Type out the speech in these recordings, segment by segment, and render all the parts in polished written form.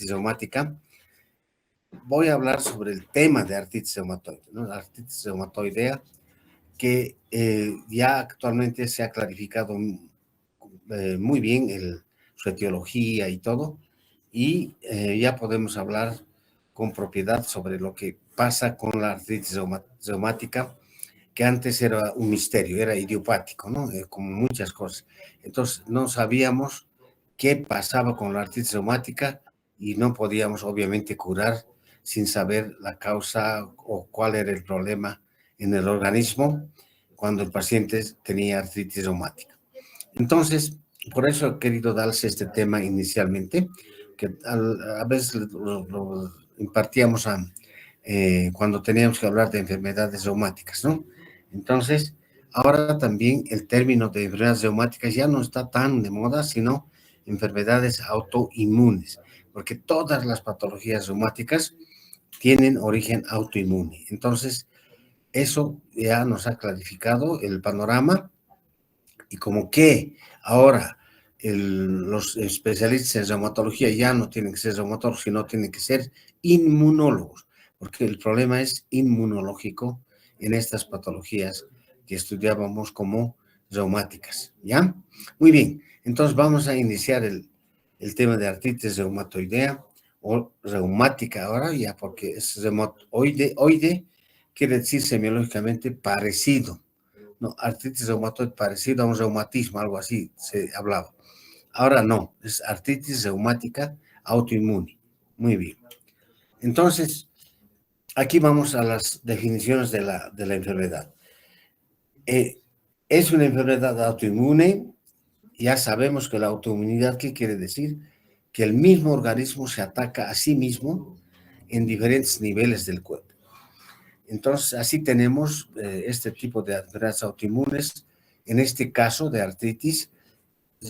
reumática, voy a hablar sobre el tema de artritis reumatoide, ¿no? La artritis reumatoidea, que ya actualmente se ha clarificado muy bien su etiología y todo, y ya podemos hablar con propiedad sobre lo que pasa con la artritis reumática, que antes era un misterio, era idiopático, ¿no? Como muchas cosas. Entonces, no sabíamos qué pasaba con la artritis reumática y no podíamos, obviamente, curar sin saber la causa o cuál era el problema en el organismo cuando el paciente tenía artritis reumática. Entonces, por eso he querido darles este tema inicialmente, que a veces lo impartíamos cuando teníamos que hablar de enfermedades reumáticas, ¿no? Entonces, ahora también el término de enfermedades reumáticas ya no está tan de moda, sino enfermedades autoinmunes, porque todas las patologías reumáticas tienen origen autoinmune. Entonces, eso ya nos ha clarificado el panorama, y como que ahora los especialistas en reumatología ya no tienen que ser reumatólogos, sino tienen que ser inmunólogos, porque el problema es inmunológico en estas patologías que estudiábamos como reumáticas, ¿ya? Muy bien, entonces vamos a iniciar el tema de artritis reumatoidea o reumática ahora, ya, porque es oide quiere decir semiológicamente parecido. No, artritis reumatoide parecido a un reumatismo, algo así se hablaba. Ahora no, es artritis reumática autoinmune. Muy bien. Entonces, aquí vamos a las definiciones de la enfermedad. Es una enfermedad autoinmune. Ya sabemos que la autoinmunidad, ¿qué quiere decir? Que el mismo organismo se ataca a sí mismo en diferentes niveles del cuerpo. Entonces, así tenemos este tipo de enfermedades autoinmunes. En este caso de artritis,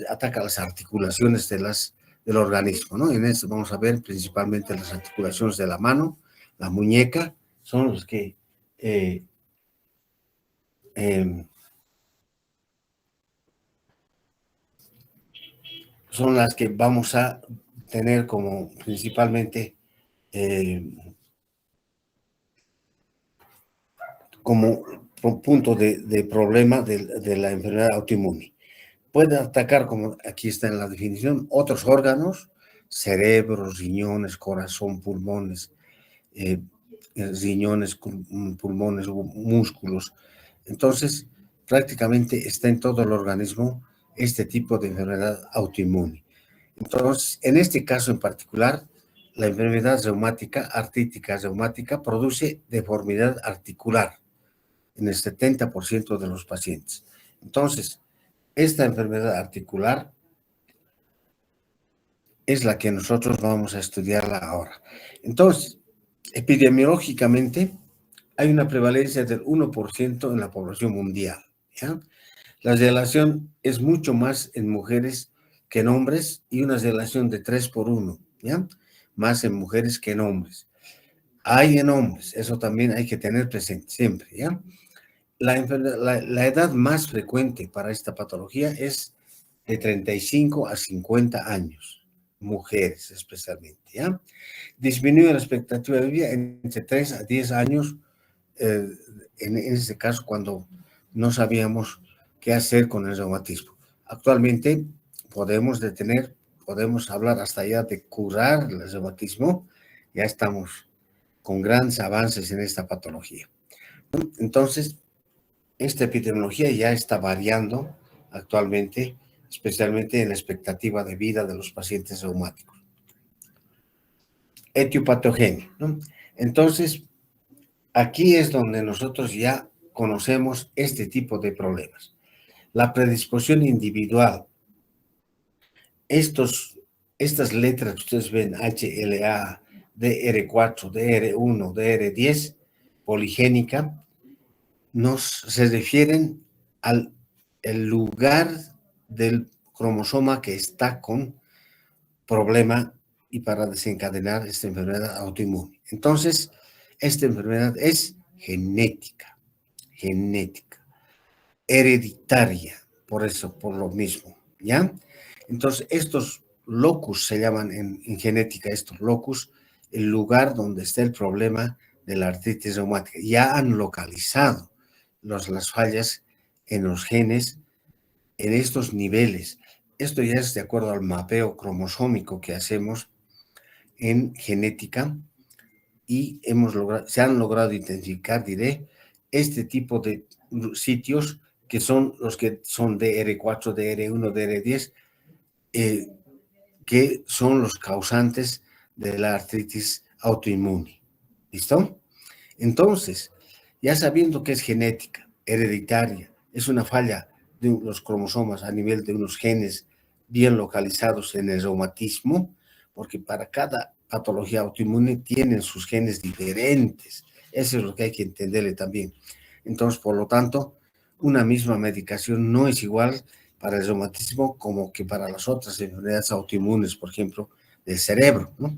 ataca las articulaciones del organismo, ¿no? En esto vamos a ver principalmente las articulaciones de la mano, la muñeca, son los que son las que vamos a tener como principalmente como punto de problema de la enfermedad autoinmune. Puede atacar, como aquí está en la definición, otros órganos, cerebro, riñones, corazón, pulmones, riñones, pulmones, músculos. Entonces, prácticamente está en todo el organismo este tipo de enfermedad autoinmune. Entonces, en este caso en particular, la enfermedad reumática, artrítica reumática, produce deformidad articular en el 70% de los pacientes. Entonces, esta enfermedad articular es la que nosotros vamos a estudiarla ahora. Entonces, epidemiológicamente, hay una prevalencia del 1% en la población mundial, ¿ya? La relación es mucho más en mujeres que en hombres y una relación de 3:1, ¿ya? Más en mujeres que en hombres. Hay en hombres, eso también hay que tener presente siempre, ¿ya? La edad más frecuente para esta patología es de 35 a 50 años, mujeres especialmente, ¿ya? Disminuye la expectativa de vida entre 3 a 10 años, en este caso cuando no sabíamos qué hacer con el reumatismo. Actualmente podemos hablar hasta allá de curar el reumatismo, ya estamos con grandes avances en esta patología. Entonces, esta epidemiología ya está variando actualmente, especialmente en la expectativa de vida de los pacientes reumáticos. Etiopatogenia, ¿no? Entonces, aquí es donde nosotros ya conocemos este tipo de problemas. La predisposición individual. Estas letras que ustedes ven, HLA, DR4, DR1, DR10, poligénica, se refieren al el lugar del cromosoma que está con problema y para desencadenar esta enfermedad autoinmune. Entonces, esta enfermedad es genética, hereditaria, por eso, por lo mismo, ¿ya? Entonces, estos locus se llaman en genética estos locus, el lugar donde está el problema de la artritis reumática. Ya han localizado las fallas en los genes en estos niveles. Esto ya es de acuerdo al mapeo cromosómico que hacemos en genética y se han logrado identificar, diré, este tipo de sitios que son los que son DR4, DR1, DR10, que son los causantes de la artritis autoinmune. ¿Listo? Entonces, ya sabiendo que es genética, hereditaria, es una falla de los cromosomas a nivel de unos genes bien localizados en el reumatismo, porque para cada patología autoinmune tienen sus genes diferentes. Eso es lo que hay que entenderle también. Entonces, por lo tanto, una misma medicación no es igual para el reumatismo como que para las otras enfermedades autoinmunes, por ejemplo, del cerebro, ¿no?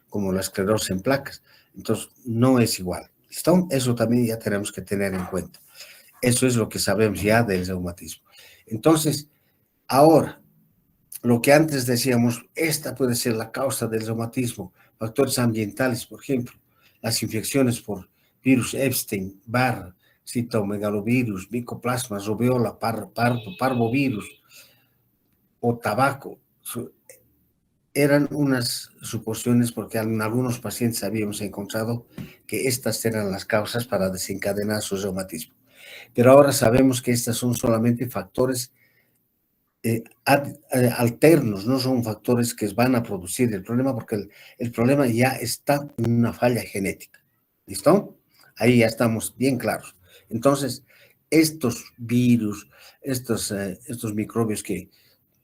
Como la esclerosis en placas. Entonces, no es igual. ¿Listo? Eso también ya tenemos que tener en cuenta. Eso es lo que sabemos ya del reumatismo. Entonces, ahora, lo que antes decíamos, esta puede ser la causa del reumatismo, factores ambientales, por ejemplo, las infecciones por virus Epstein, Barr, citomegalovirus, micoplasma, rubiola, parvovirus o tabaco. Eran unas suposiciones porque en algunos pacientes habíamos encontrado que estas eran las causas para desencadenar su reumatismo. Pero ahora sabemos que estas son solamente factores alternos, no son factores que van a producir el problema porque el problema ya está en una falla genética. ¿Listo? Ahí ya estamos bien claros. Entonces, estos virus, estos microbios que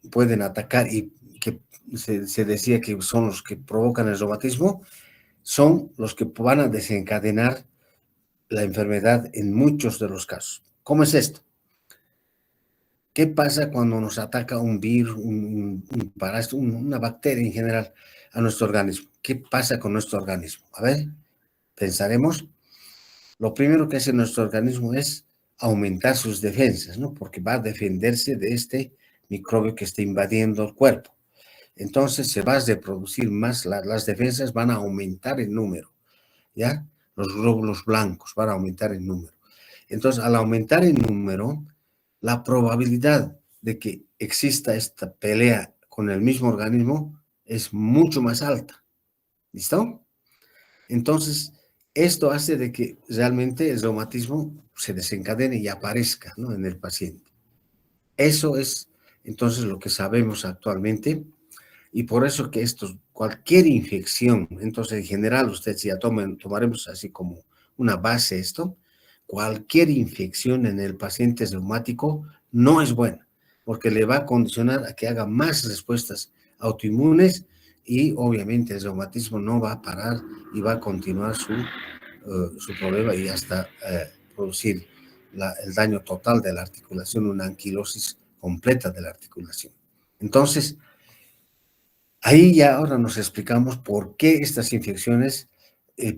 pueden atacar y que se decía que son los que provocan el reumatismo, son los que van a desencadenar la enfermedad en muchos de los casos. ¿Cómo es esto? ¿Qué pasa cuando nos ataca un virus, un parásito, una bacteria en general a nuestro organismo? ¿Qué pasa con nuestro organismo? A ver, pensaremos. Lo primero que hace nuestro organismo es aumentar sus defensas, ¿no? Porque va a defenderse de este microbio que está invadiendo el cuerpo. Entonces se va a reproducir más, las defensas van a aumentar en número, ¿ya? Los glóbulos blancos van a aumentar en número. Entonces, al aumentar en número, la probabilidad de que exista esta pelea con el mismo organismo es mucho más alta. ¿Listo? Entonces, esto hace de que realmente el reumatismo se desencadene y aparezca, ¿no?, en el paciente. Eso es entonces lo que sabemos actualmente. Y por eso que cualquier infección, entonces en general ustedes ya tomaremos así como una base esto, cualquier infección en el paciente reumático no es buena, porque le va a condicionar a que haga más respuestas autoinmunes y obviamente el reumatismo no va a parar y va a continuar su problema y hasta producir el daño total de la articulación, una anquilosis completa de la articulación. Entonces, ahí ya ahora nos explicamos por qué estas infecciones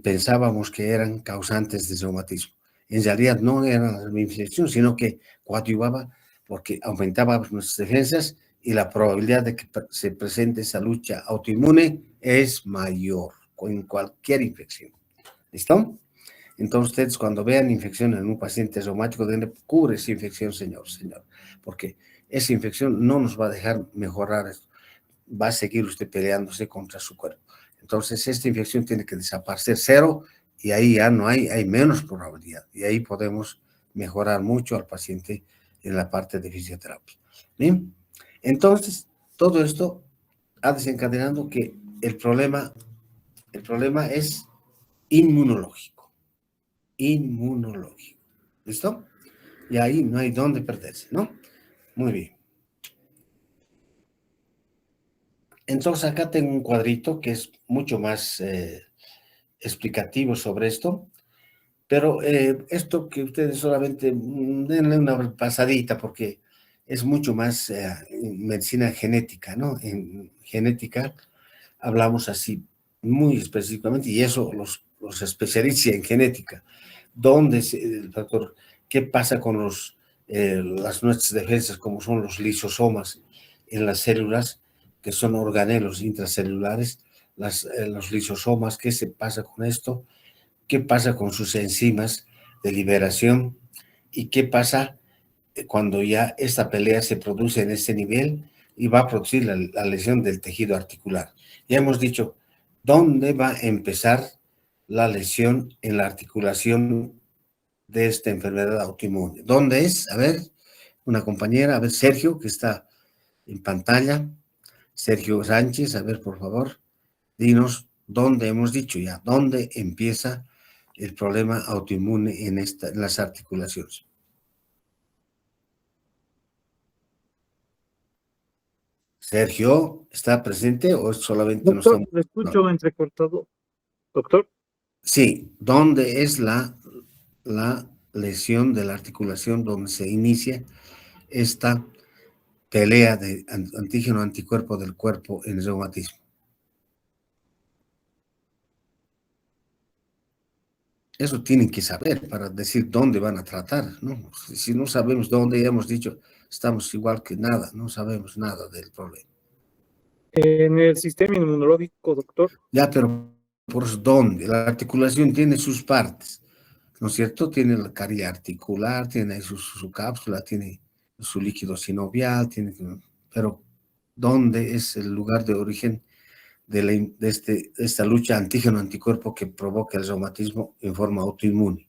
pensábamos que eran causantes de reumatismo. En realidad no eran la infección, sino que coadyuvaba porque aumentaba nuestras defensas y la probabilidad de que se presente esa lucha autoinmune es mayor con cualquier infección. ¿Listo? Entonces ustedes cuando vean infección en un paciente reumático, cubre esa infección, señor, porque esa infección no nos va a dejar mejorar esto, va a seguir usted peleándose contra su cuerpo. Entonces, esta infección tiene que desaparecer cero y ahí ya no hay menos probabilidad. Y ahí podemos mejorar mucho al paciente en la parte de fisioterapia. ¿Bien? Entonces, todo esto ha desencadenado que el problema es inmunológico. Inmunológico. ¿Listo? Y ahí no hay dónde perderse, ¿no? Muy bien. Entonces acá tengo un cuadrito que es mucho más explicativo sobre esto, pero esto que ustedes solamente denle una pasadita porque es mucho más en medicina genética, ¿no? En genética hablamos así muy específicamente y eso los especialistas en genética, dónde el factor, qué pasa con nuestras defensas, como son los lisosomas en las células, que son organelos intracelulares, los lisosomas. ¿Qué se pasa con esto? ¿Qué pasa con sus enzimas de liberación? ¿Y qué pasa cuando ya esta pelea se produce en este nivel y va a producir la lesión del tejido articular? Ya hemos dicho, ¿dónde va a empezar la lesión en la articulación de esta enfermedad autoinmune? ¿Dónde es? A ver, una compañera, a ver, Sergio, que está en pantalla. Sergio Sánchez, a ver, por favor, dinos dónde hemos dicho ya, dónde empieza el problema autoinmune en las articulaciones. Sergio, ¿está presente o solamente no Doctor, estamos? le No. escucho entrecortado. Doctor, Sí, ¿dónde es la lesión de la articulación donde se inicia esta pelea de antígeno-anticuerpo del cuerpo en el reumatismo? Eso tienen que saber para decir dónde van a tratar, ¿no? Si no sabemos dónde, ya hemos dicho, estamos igual que nada, no sabemos nada del problema. en el sistema inmunológico, doctor, Ya, pero ¿por dónde? La articulación tiene sus partes, ¿no es cierto? Tiene la caria articular, tiene su cápsula, tiene su líquido sinovial, pero ¿dónde es el lugar de origen de esta lucha antígeno-anticuerpo que provoca el reumatismo en forma autoinmune?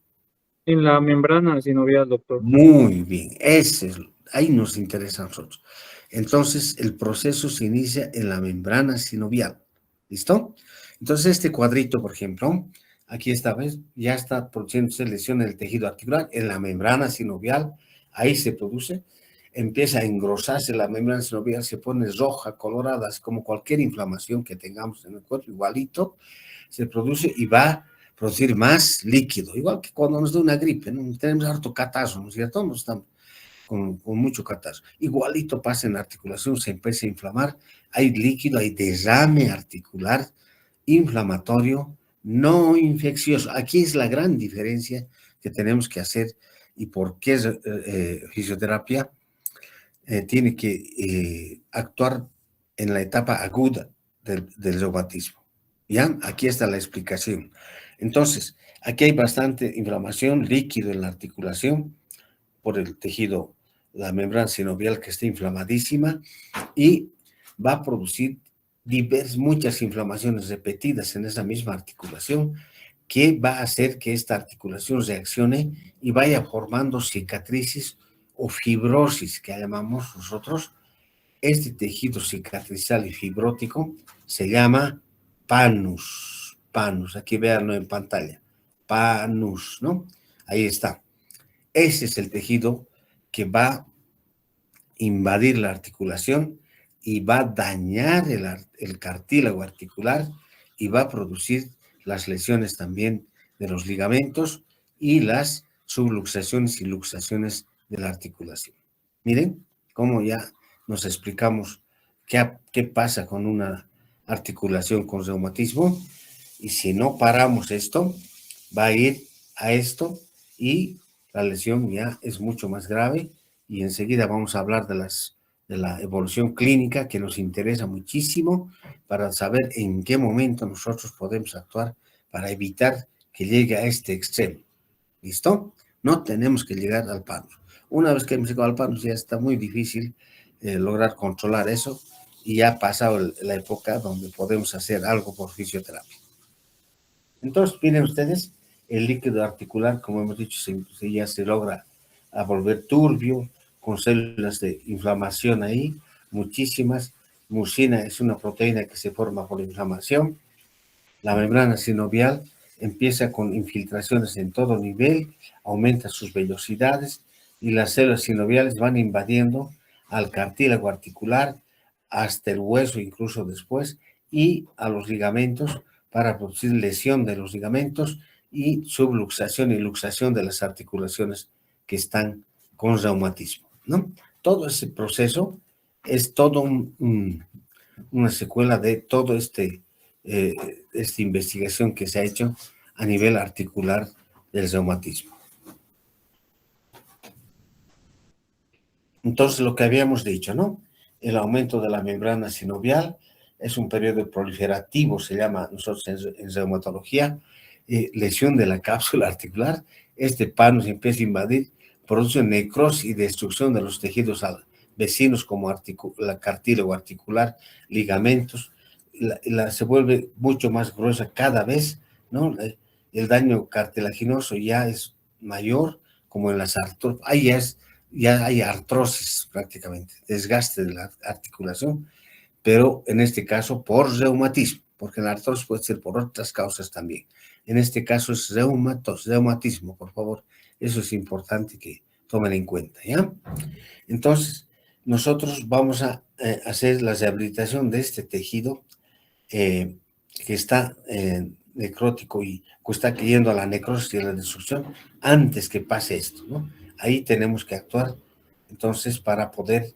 en la membrana sinovial, doctor. Muy bien, ahí nos interesa a nosotros. Entonces, el proceso se inicia en la membrana sinovial. ¿Listo? Entonces, este cuadrito, por ejemplo, aquí esta vez ya está produciéndose lesión en el tejido articular, en la membrana sinovial, ahí se produce, empieza a engrosarse la membrana sinovial, se pone roja, colorada, es como cualquier inflamación que tengamos en el cuerpo, igualito, se produce y va a producir más líquido, igual que cuando nos da una gripe, ¿no? Tenemos harto catarro, ¿no es cierto? Nos estamos con mucho catarro. Igualito pasa en la articulación, se empieza a inflamar, hay líquido, hay derrame articular inflamatorio, no infeccioso. Aquí es la gran diferencia que tenemos que hacer y por qué fisioterapia tiene que actuar en la etapa aguda del reumatismo. ¿Ya? Aquí está la explicación. Entonces, aquí hay bastante inflamación, líquido en la articulación por el tejido, la membrana sinovial que está inflamadísima y va a producir muchas inflamaciones repetidas en esa misma articulación que va a hacer que esta articulación reaccione y vaya formando cicatrices o fibrosis que llamamos nosotros. Este tejido cicatrizal y fibrótico se llama panus. Panus, aquí véanlo en pantalla. Panus, ¿no? Ahí está. Ese es el tejido que va a invadir la articulación y va a dañar el cartílago articular y va a producir las lesiones también de los ligamentos y las subluxaciones y luxaciones de la articulación. Miren cómo ya nos explicamos qué pasa con una articulación con reumatismo, y si no paramos esto, va a ir a esto y la lesión ya es mucho más grave, y enseguida vamos a hablar de la evolución clínica que nos interesa muchísimo para saber en qué momento nosotros podemos actuar para evitar que llegue a este extremo. ¿Listo? No tenemos que llegar al panus. Una vez que hemos llegado al panus ya está muy difícil lograr controlar eso y ya ha pasado la época donde podemos hacer algo por fisioterapia. Entonces, miren ustedes, el líquido articular, como hemos dicho, ya se logra a volver turbio, con células de inflamación ahí, muchísimas. Mucina es una proteína que se forma por inflamación. La membrana sinovial empieza con infiltraciones en todo nivel, aumenta sus vellosidades y las células sinoviales van invadiendo al cartílago articular, hasta el hueso incluso después, y a los ligamentos para producir lesión de los ligamentos y subluxación y luxación de las articulaciones que están con reumatismo, ¿no? Todo ese proceso es todo una secuela de todo esta investigación que se ha hecho a nivel articular del reumatismo. Entonces, lo que habíamos dicho, ¿no? el aumento de la membrana sinovial, es un periodo proliferativo, se llama nosotros en reumatología, lesión de la cápsula articular. Este panos empieza a invadir, produce necrosis y destrucción de los tejidos vecinos como la cartílago articular, ligamentos, se vuelve mucho más gruesa cada vez, ¿no? El daño cartilaginoso ya es mayor, como en las artrosis, ya hay artrosis prácticamente, desgaste de la articulación, pero en este caso por reumatismo, porque la artrosis puede ser por otras causas también. En este caso es reumatismo, por favor, eso es importante que tomen en cuenta, ¿ya? Entonces, nosotros vamos a hacer la rehabilitación de este tejido que está necrótico y que está cayendo a la necrosis y a la destrucción antes que pase esto, ¿no? Ahí tenemos que actuar, entonces, para poder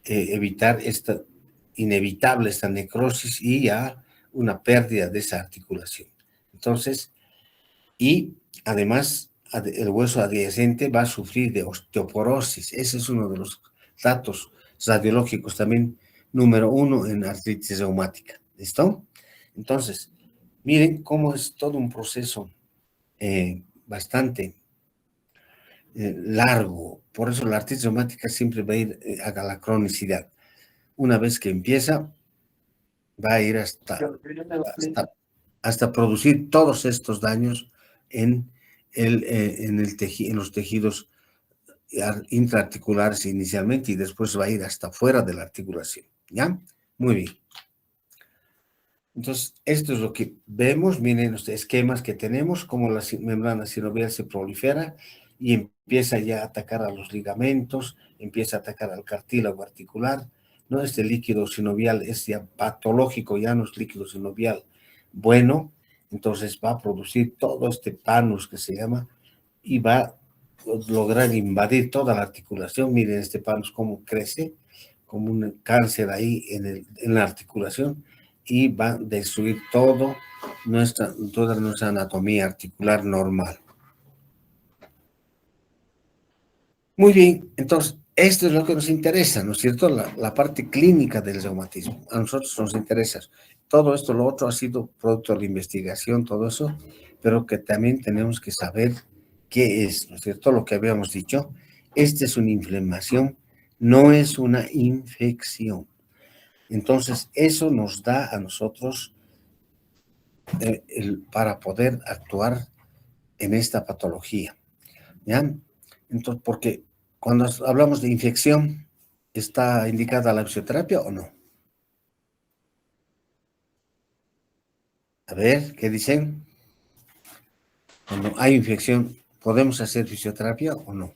evitar esta inevitable, esta necrosis y ya una pérdida de esa articulación. Entonces, y además el hueso adyacente va a sufrir de osteoporosis. Ese es uno de los datos radiológicos también número 1 en artritis reumática. ¿Listo? Entonces, miren cómo es todo un proceso bastante largo. Por eso la artritis reumática siempre va a ir a la cronicidad. Una vez que empieza, va a ir hasta producir todos estos daños en, en los tejidos intraarticulares inicialmente y después va a ir hasta fuera de la articulación. ¿Ya? Muy bien. Entonces, esto es lo que vemos. Miren los esquemas que tenemos, cómo la membrana sinovial se prolifera y empieza ya a atacar a los ligamentos, empieza a atacar al cartílago articular, ¿no? Este líquido sinovial es ya patológico, ya no es líquido sinovial bueno, entonces va a producir todo este panus que se llama y va a lograr invadir toda la articulación. Miren este panus cómo crece, como un cáncer ahí en la articulación y va a destruir toda nuestra anatomía articular normal. Muy bien, entonces, esto es lo que nos interesa, ¿no es cierto? La parte clínica del reumatismo. A nosotros nos interesa. Todo esto, lo otro ha sido producto de la investigación, todo eso, pero que también tenemos que saber qué es, ¿no es cierto? Lo que habíamos dicho, esta es una inflamación, no es una infección. Entonces, eso nos da a nosotros para poder actuar en esta patología, ¿ya? Entonces, porque cuando hablamos de infección, ¿está indicada la fisioterapia o no? A ver, ¿qué dicen? Cuando hay infección, ¿podemos hacer fisioterapia o no?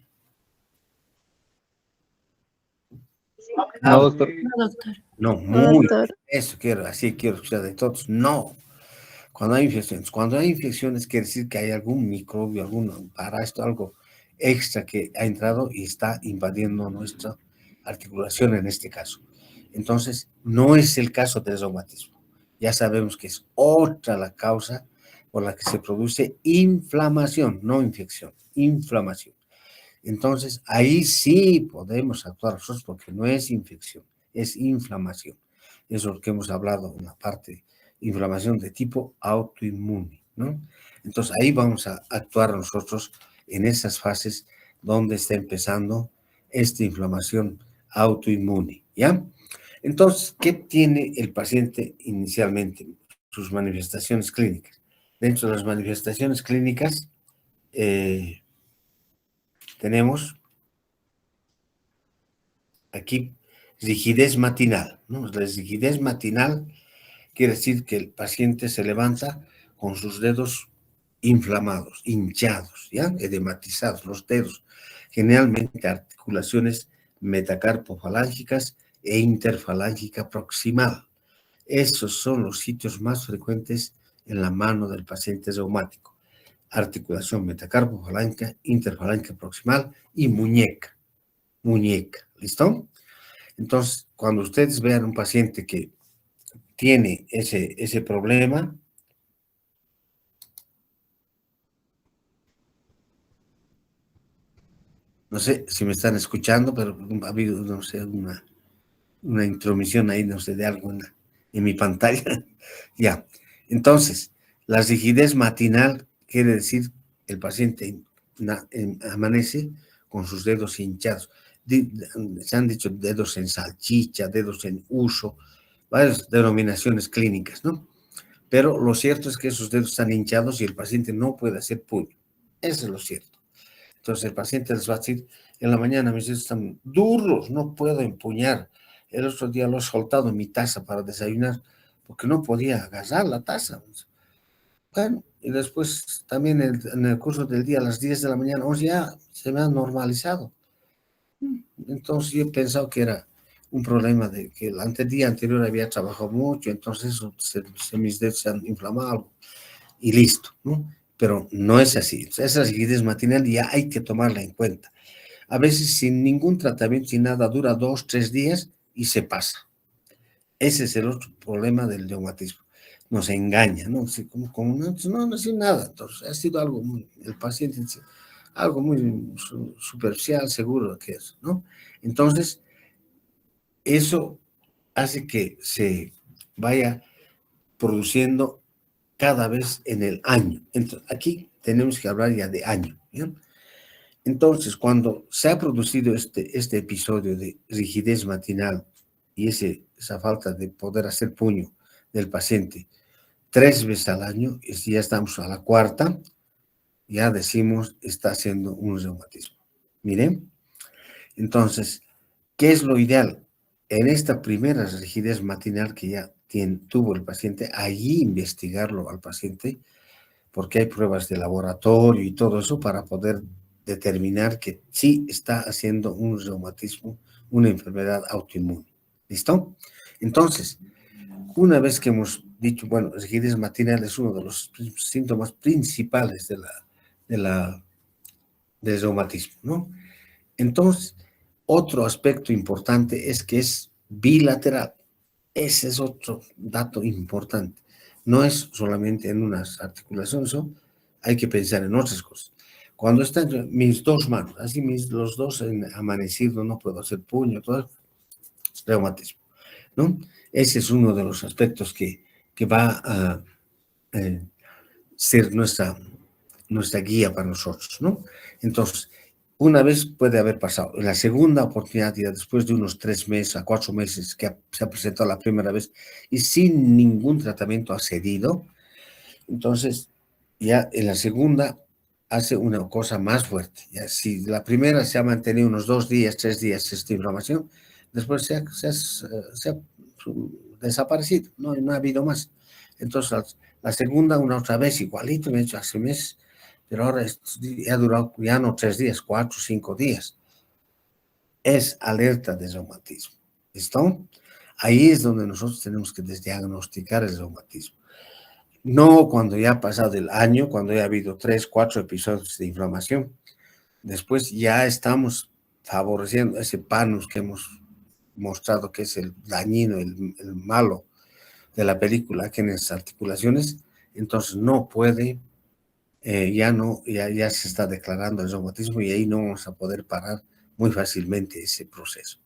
No, doctor. No, doctor. No, No, muy doctor. bien. Eso quiero, así quiero escuchar de todos. No. Cuando hay infecciones, quiere decir que hay algún microbio, algún parásito, algo extra que ha entrado y está invadiendo nuestra articulación en este caso. Entonces, no es el caso del reumatismo. Ya sabemos que es otra la causa por la que se produce inflamación, no infección, inflamación. Entonces, ahí sí podemos actuar nosotros porque no es infección, es inflamación. Eso es lo que hemos hablado en la parte de inflamación de tipo autoinmune, ¿no? Entonces, ahí vamos a actuar nosotros en esas fases donde está empezando esta inflamación autoinmune, ¿ya? Entonces, ¿qué tiene el paciente inicialmente? Sus manifestaciones clínicas. Dentro de las manifestaciones clínicas, tenemos aquí rigidez matinal, ¿no? La rigidez matinal quiere decir que el paciente se levanta con sus dedos inflamados, hinchados, ¿ya? Edematizados, los dedos, generalmente articulaciones metacarpofalángicas e interfalángica proximal. Esos son los sitios más frecuentes en la mano del paciente reumático. Articulación metacarpofalángica, interfalángica proximal y muñeca. Muñeca, ¿listo? Entonces, cuando ustedes vean un paciente que tiene ese problema, no sé si me están escuchando, pero ha habido, no sé, una intromisión ahí, no sé, de algo en mi pantalla. Ya. Entonces, la rigidez matinal quiere decir el paciente amanece con sus dedos hinchados. Se han dicho dedos en salchicha, dedos en uso, varias denominaciones clínicas, ¿no? Pero lo cierto es que esos dedos están hinchados y el paciente no puede hacer puño. Eso es lo cierto. Entonces el paciente les va a decir, en la mañana mis dedos están duros, no puedo empuñar. El otro día lo he soltado en mi taza para desayunar porque no podía agarrar la taza. Bueno, y después también en el curso del día a las 10 de la mañana, o sea, se me ha normalizado. Entonces yo he pensado que era un problema de que el día anterior había trabajado mucho, entonces mis dedos se han inflamado y listo, ¿no? Pero no es así. Esa rigidez matinal ya hay que tomarla en cuenta. A veces sin ningún tratamiento, sin nada, dura 2, 3 días y se pasa. Ese es el otro problema del reumatismo. Nos engaña, ¿no? Como no sin nada. Entonces, ha sido algo muy, el paciente dice, algo muy superficial, seguro que es, ¿no? Entonces, eso hace que se vaya produciendo cada vez en el año. Entonces, aquí tenemos que hablar ya de año, ¿bien? Entonces, cuando se ha producido este episodio de rigidez matinal y esa falta de poder hacer puño del paciente 3 veces al año, y si ya estamos a la cuarta, ya decimos está haciendo un reumatismo. Miren, entonces, ¿qué es lo ideal? En esta primera rigidez matinal que ya tuvo el paciente, allí investigarlo al paciente, porque hay pruebas de laboratorio y todo eso para poder determinar que sí está haciendo un reumatismo, una enfermedad autoinmune. ¿Listo? Entonces, una vez que hemos dicho, bueno, rigidez matinal es uno de los síntomas principales del reumatismo, ¿no? Entonces, otro aspecto importante es que es bilateral. Ese es otro dato importante. No es solamente en unas articulaciones, ¿no? Hay que pensar en otras cosas. Cuando están mis dos manos, así los dos amanecidos, no puedo hacer puño, todo es reumatismo, ¿no? Ese es uno de los aspectos que va a ser nuestra guía para nosotros, ¿no? Entonces, una vez puede haber pasado. En la segunda oportunidad, ya después de unos 3 meses a 4 meses que se ha presentado la primera vez y sin ningún tratamiento ha cedido, entonces ya en la segunda hace una cosa más fuerte. Ya, si la primera se ha mantenido unos 2 días, 3 días esta inflamación, después se ha desaparecido, no ha habido más. Entonces la segunda una otra vez igualito, me he hecho hace meses, pero ahora ha durado ya no 3 días, 4, 5 días. Es alerta de reumatismo. ¿Listo? Ahí es donde nosotros tenemos que desdiagnosticar el reumatismo. No cuando ya ha pasado el año, cuando ya ha habido 3, 4 episodios de inflamación. Después ya estamos favoreciendo ese panus que hemos mostrado que es el dañino, el malo de la película, que en las articulaciones, entonces no puede, ya se está declarando el reumatismo y ahí no vamos a poder parar muy fácilmente ese proceso.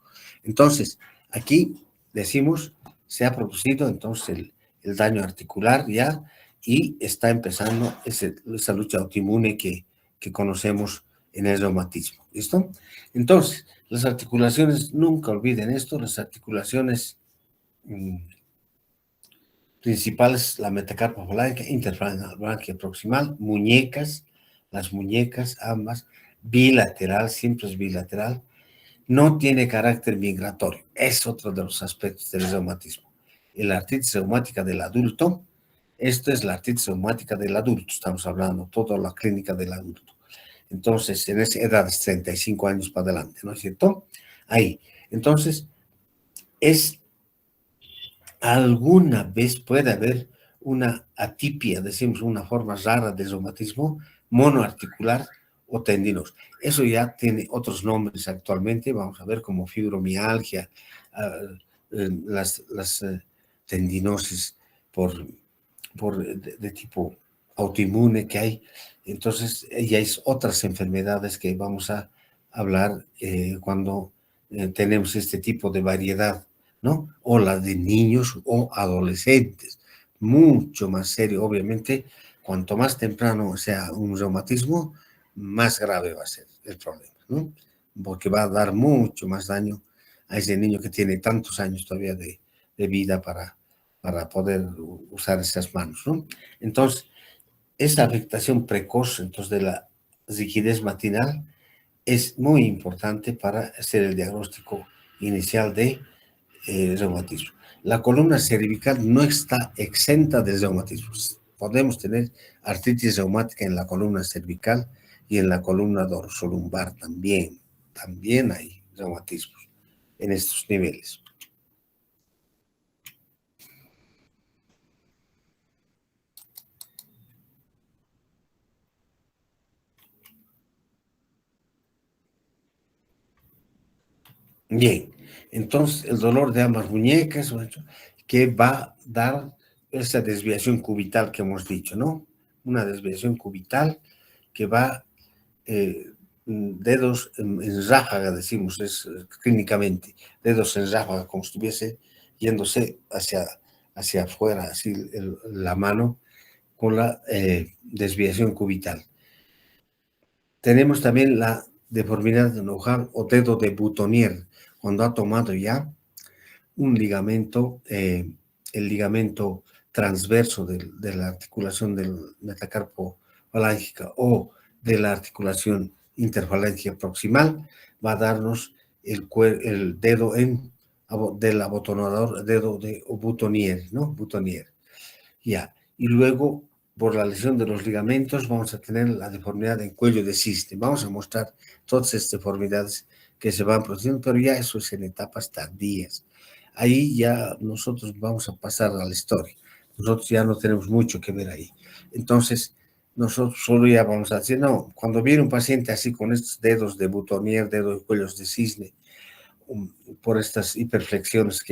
Entonces, aquí decimos, se ha producido entonces el daño articular ya y está empezando esa lucha autoinmune que conocemos en el reumatismo. ¿Listo? Entonces, las articulaciones, nunca olviden esto, las articulaciones principales, la metacarpa blanca, interfalange proximal, muñecas, las muñecas ambas, bilateral, siempre es bilateral, no tiene carácter migratorio, es otro de los aspectos del reumatismo. La artritis reumática del adulto, esto es la artritis reumática del adulto, estamos hablando, toda la clínica del adulto. Entonces, en esa edad, 35 años para adelante, ¿no es cierto? Ahí. Entonces, alguna vez puede haber una atipia, decimos una forma rara de reumatismo monoarticular o tendinoso. Eso ya tiene otros nombres actualmente, vamos a ver como fibromialgia, las tendinosis de tipo autoinmune que hay. Entonces, ya hay otras enfermedades que vamos a hablar cuando tenemos este tipo de variedad ¿no? O la de niños o adolescentes. Mucho más serio, obviamente, cuanto más temprano sea un reumatismo, más grave va a ser el problema, ¿no? Porque va a dar mucho más daño a ese niño que tiene tantos años todavía de vida para poder usar esas manos, ¿no? Entonces, esta afectación precoz entonces, de la rigidez matinal es muy importante para hacer el diagnóstico inicial de reumatismo. La columna cervical no está exenta de reumatismos. Podemos tener artritis reumática en la columna cervical y en la columna dorsolumbar también. También hay reumatismos en estos niveles. Bien, entonces el dolor de ambas muñecas, que va a dar esa desviación cubital que hemos dicho, ¿no? Una desviación cubital que va dedos en ráfaga, decimos, es clínicamente, dedos en ráfaga, como si estuviese yéndose hacia afuera, así la mano con la desviación cubital. Tenemos también la deformidad de ojal o dedo de Boutonniere, cuando ha tomado ya un ligamento, el ligamento transverso de la articulación del metacarpo falángica o de la articulación interfalángica proximal, va a darnos el dedo del abotonador, dedo de Boutonniere, ¿no? Boutonniere. Ya. Y luego, por la lesión de los ligamentos, vamos a tener la deformidad en cuello de cisne. Vamos a mostrar todas estas deformidades que se van produciendo, pero ya eso es en etapas tardías. Ahí ya nosotros vamos a pasar a la historia. Nosotros ya no tenemos mucho que ver ahí. Entonces, nosotros solo ya vamos a decir, no, cuando viene un paciente así con estos dedos de Boutonniere, dedos de cuellos de cisne, por estas hiperflexiones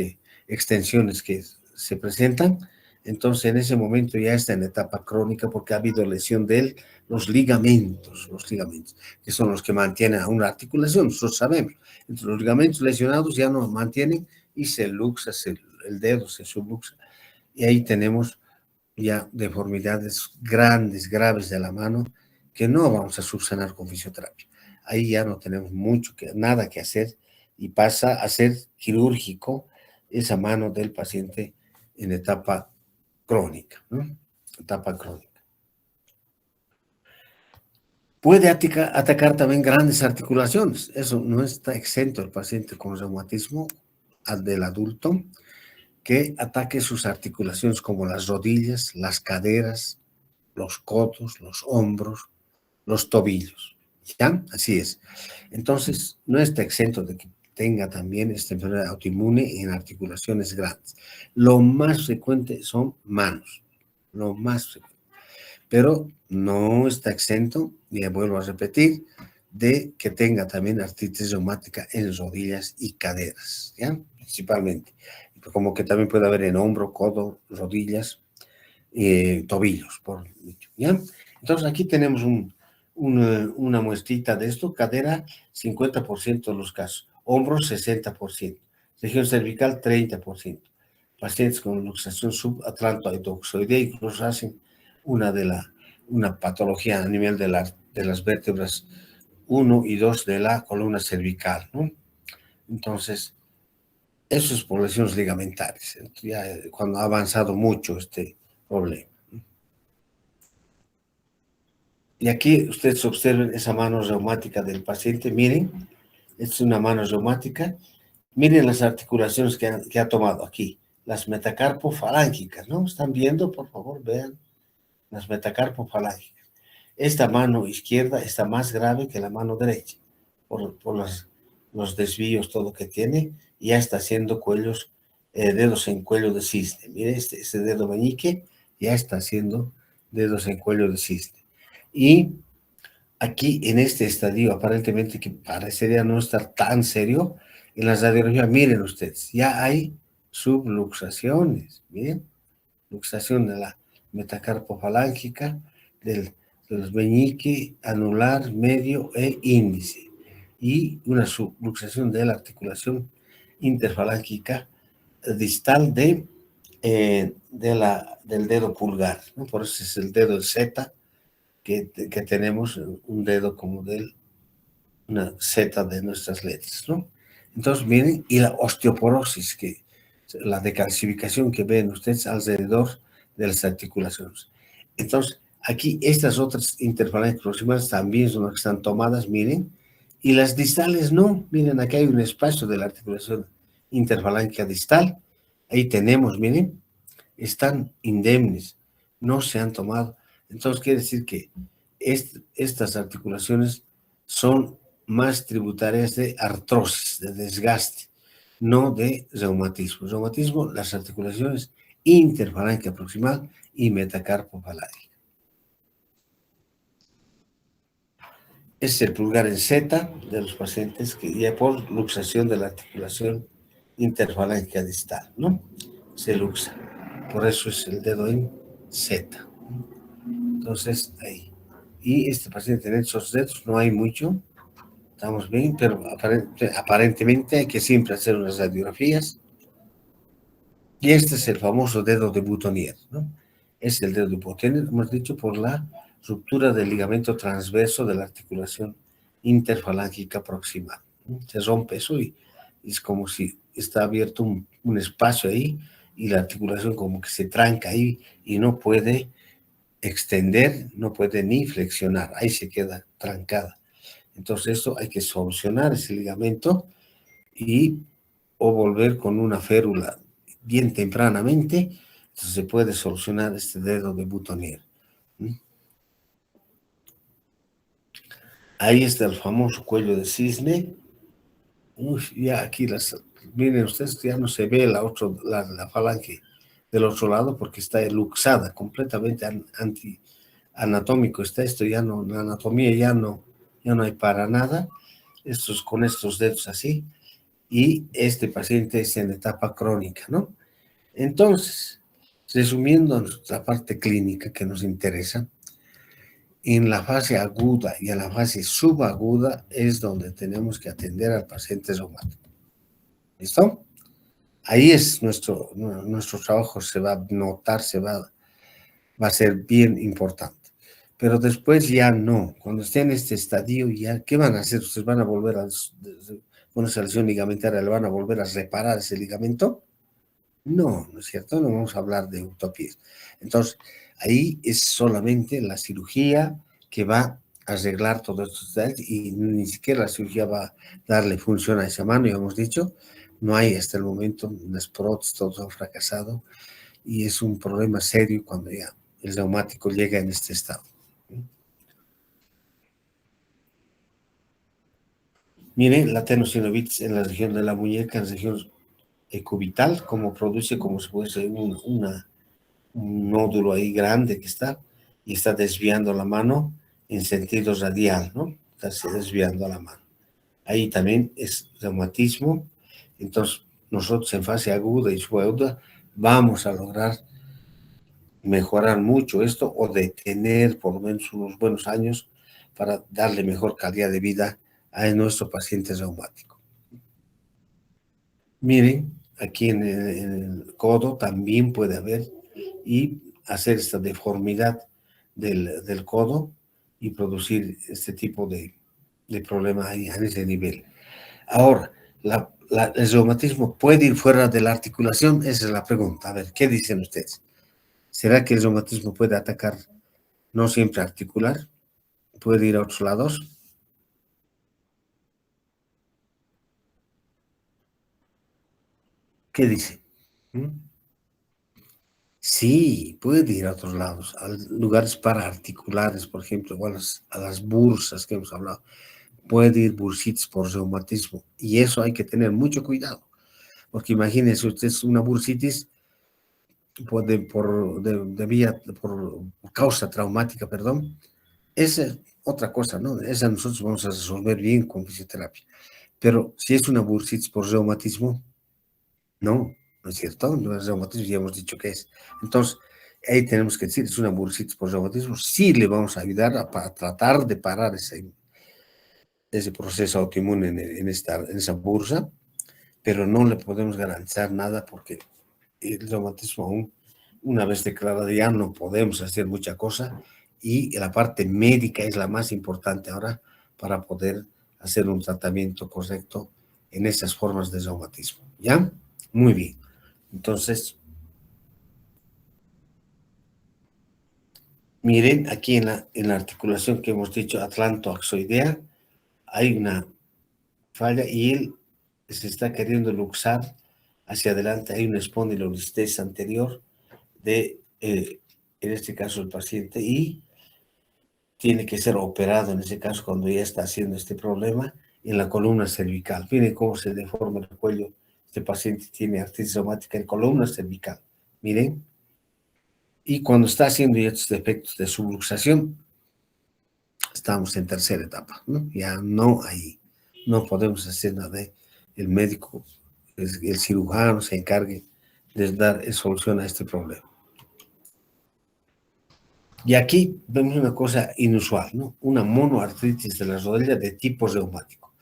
extensiones que se presentan, entonces en ese momento ya está en etapa crónica porque ha habido lesión de los ligamentos, que son los que mantienen a una articulación, nosotros sabemos. Entonces los ligamentos lesionados ya no mantienen y se luxa, el dedo se subluxa. Y ahí tenemos ya deformidades grandes, graves de la mano, que no vamos a subsanar con fisioterapia. Ahí ya no tenemos nada que hacer y pasa a ser quirúrgico esa mano del paciente en etapa crónica, ¿no? Etapa crónica. Puede atacar también grandes articulaciones. Eso no está exento el paciente con reumatismo del adulto, que ataque sus articulaciones como las rodillas, las caderas, los codos, los hombros, los tobillos. ¿Ya? Así es. Entonces, no está exento de que tenga también esta enfermedad autoinmune en articulaciones grandes. Lo más frecuente son manos, lo más frecuente. Pero no está exento, y vuelvo a repetir, de que tenga también artritis reumática en rodillas y caderas, ¿ya? Principalmente. Como que también puede haber en hombro, codo, rodillas, tobillos, por dicho, ¿ya? Entonces aquí tenemos una muestrita de esto, cadera 50% de los casos, hombros 60%, región cervical 30%, pacientes con luxación subatlantoidoxoidea incluso hacen una patología a nivel de las vértebras 1 y 2 de la columna cervical, ¿no? Entonces, eso es por lesiones ligamentarias, ya cuando ha avanzado mucho este problema. Y aquí ustedes observen esa mano reumática del paciente, miren, es una mano reumática, miren las articulaciones que ha tomado aquí, las metacarpofalángicas, ¿no? ¿Están viendo? Por favor, vean las metacarpofalángicas. Esta mano izquierda está más grave que la mano derecha, por los desvíos, todo que tiene, y ya está haciendo dedos en cuello de cisne. Mire, este dedo meñique ya está haciendo dedos en cuello de cisne. Y aquí en este estadio, aparentemente que parecería no estar tan serio, en las radiografías, miren ustedes, ya hay subluxaciones, miren, luxación de la metacarpofalángica, de los meñique, anular, medio e índice, y una subluxación de la articulación interfalángica distal del dedo pulgar, ¿no? Por eso es el dedo Z, que tenemos un dedo como una Z de nuestras letras, ¿no? Entonces, miren, y la osteoporosis, la decalcificación que ven ustedes alrededor de las articulaciones. Entonces, aquí estas otras interfalanges proximales también son las que están tomadas, miren, y las distales no. Miren, aquí hay un espacio de la articulación interfalángea distal. Ahí tenemos, miren, están indemnes, no se han tomado. Entonces, quiere decir que estas articulaciones son más tributarias de artrosis, de desgaste, no de reumatismo. Reumatismo, las articulaciones interfalángea proximal y metacarpopalaria. Es el pulgar en Z de los pacientes que ya por luxación de la articulación interfalángea distal, ¿no? Se luxa. Por eso es el dedo en Z. Entonces, ahí. Y este paciente en esos dedos no hay mucho. Estamos bien, pero aparentemente hay que siempre hacer unas radiografías. Y este es el famoso dedo de Boutonniere, ¿no? Es el dedo de Boutonniere, hemos dicho, por la ruptura del ligamento transverso de la articulación interfalángica proximal, ¿no? Se rompe eso y es como si está abierto un espacio ahí y la articulación como que se tranca ahí y no puede extender, no puede ni flexionar, ahí se queda trancada. Entonces esto hay que solucionar ese ligamento o volver con una férula bien tempranamente, entonces se puede solucionar este dedo de Boutonniere. Ahí está el famoso cuello de cisne. Uf, ya aquí miren ustedes, ya no se ve la falange del otro lado porque está luxada, completamente anatómico está esto, ya no, la anatomía ya no hay para nada, con estos dedos así, y este paciente es en etapa crónica, ¿no? Entonces, resumiendo nuestra parte clínica que nos interesa, en la fase aguda y en la fase subaguda es donde tenemos que atender al paciente reumático. ¿Listo? Ahí es nuestro trabajo, se va a notar, va a ser bien importante. Pero después ya no. Cuando esté en este estadio, ya, ¿qué van a hacer? ¿Ustedes van a volver con esa lesión ligamentaria, le van a volver a reparar ese ligamento? No, ¿no es cierto? No vamos a hablar de utopías. Entonces, ahí es solamente la cirugía que va a arreglar todos estos detalles y ni siquiera la cirugía va a darle función a esa mano, ya hemos dicho. No hay hasta el momento, las prótesis, todos han fracasado y es un problema serio cuando ya el reumático llega en este estado. Miren, la tenosinovitis en la región de la muñeca, en la región cubital, como produce como si fuese un nódulo ahí grande que está y está desviando la mano en sentido radial, ¿no? Está desviando la mano. Ahí también es reumatismo. Entonces, nosotros en fase aguda y subaguda vamos a lograr mejorar mucho esto o detener por lo menos unos buenos años para darle mejor calidad de vida a nuestro paciente reumático. Miren, aquí en el codo también puede haber y hacer esta deformidad del codo y producir este tipo de problema ahí, a ese nivel. Ahora, el reumatismo puede ir fuera de la articulación, esa es la pregunta. A ver, ¿qué dicen ustedes? ¿Será que el reumatismo puede atacar no siempre articular? ¿Puede ir a otros lados? ¿Qué dice? Sí, puede ir a otros lados, a lugares paraarticulares, por ejemplo, o a las bursas que hemos hablado. Puede ir bursitis por reumatismo, y eso hay que tener mucho cuidado, porque imagínense ustedes una bursitis por causa traumática, perdón, esa es otra cosa, ¿no? Esa nosotros vamos a resolver bien con fisioterapia. Pero si es una bursitis por reumatismo, no es cierto, no es reumatismo, ya hemos dicho que es. Entonces, ahí tenemos que decir, es una bursitis por reumatismo, sí le vamos a ayudar a tratar de parar ese proceso autoinmune en esa bursa, pero no le podemos garantizar nada porque el reumatismo aún, una vez declarado ya no podemos hacer mucha cosa y la parte médica es la más importante ahora para poder hacer un tratamiento correcto en esas formas de reumatismo. ¿Ya? Muy bien. Entonces, miren aquí en la articulación que hemos dicho atlantoaxoidea, hay una falla y él se está queriendo luxar hacia adelante. Hay una espondilolistesa anterior de, en este caso, el paciente y tiene que ser operado en ese caso cuando ya está haciendo este problema en la columna cervical. Miren cómo se deforma el cuello. Este paciente tiene artritis reumática en columna cervical. Miren. Y cuando está haciendo ya estos efectos de subluxación, estamos en tercera etapa, ¿no? Ya no hay, no podemos hacer nada. El médico, el cirujano se encargue de dar solución a este problema. Y aquí vemos una cosa inusual, ¿no? Una monoartritis de la rodilla de tipo reumático.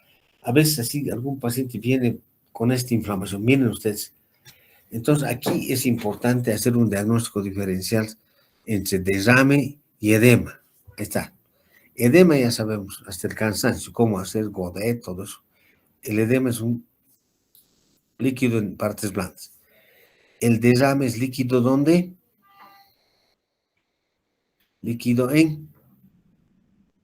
A veces así algún paciente viene con esta inflamación. Miren ustedes. Entonces aquí es importante hacer un diagnóstico diferencial entre derrame y edema. Ahí está. Edema ya sabemos, hasta el cansancio, cómo hacer godet, todo eso. El edema es un líquido en partes blandas. El derrame es líquido ¿dónde? Líquido en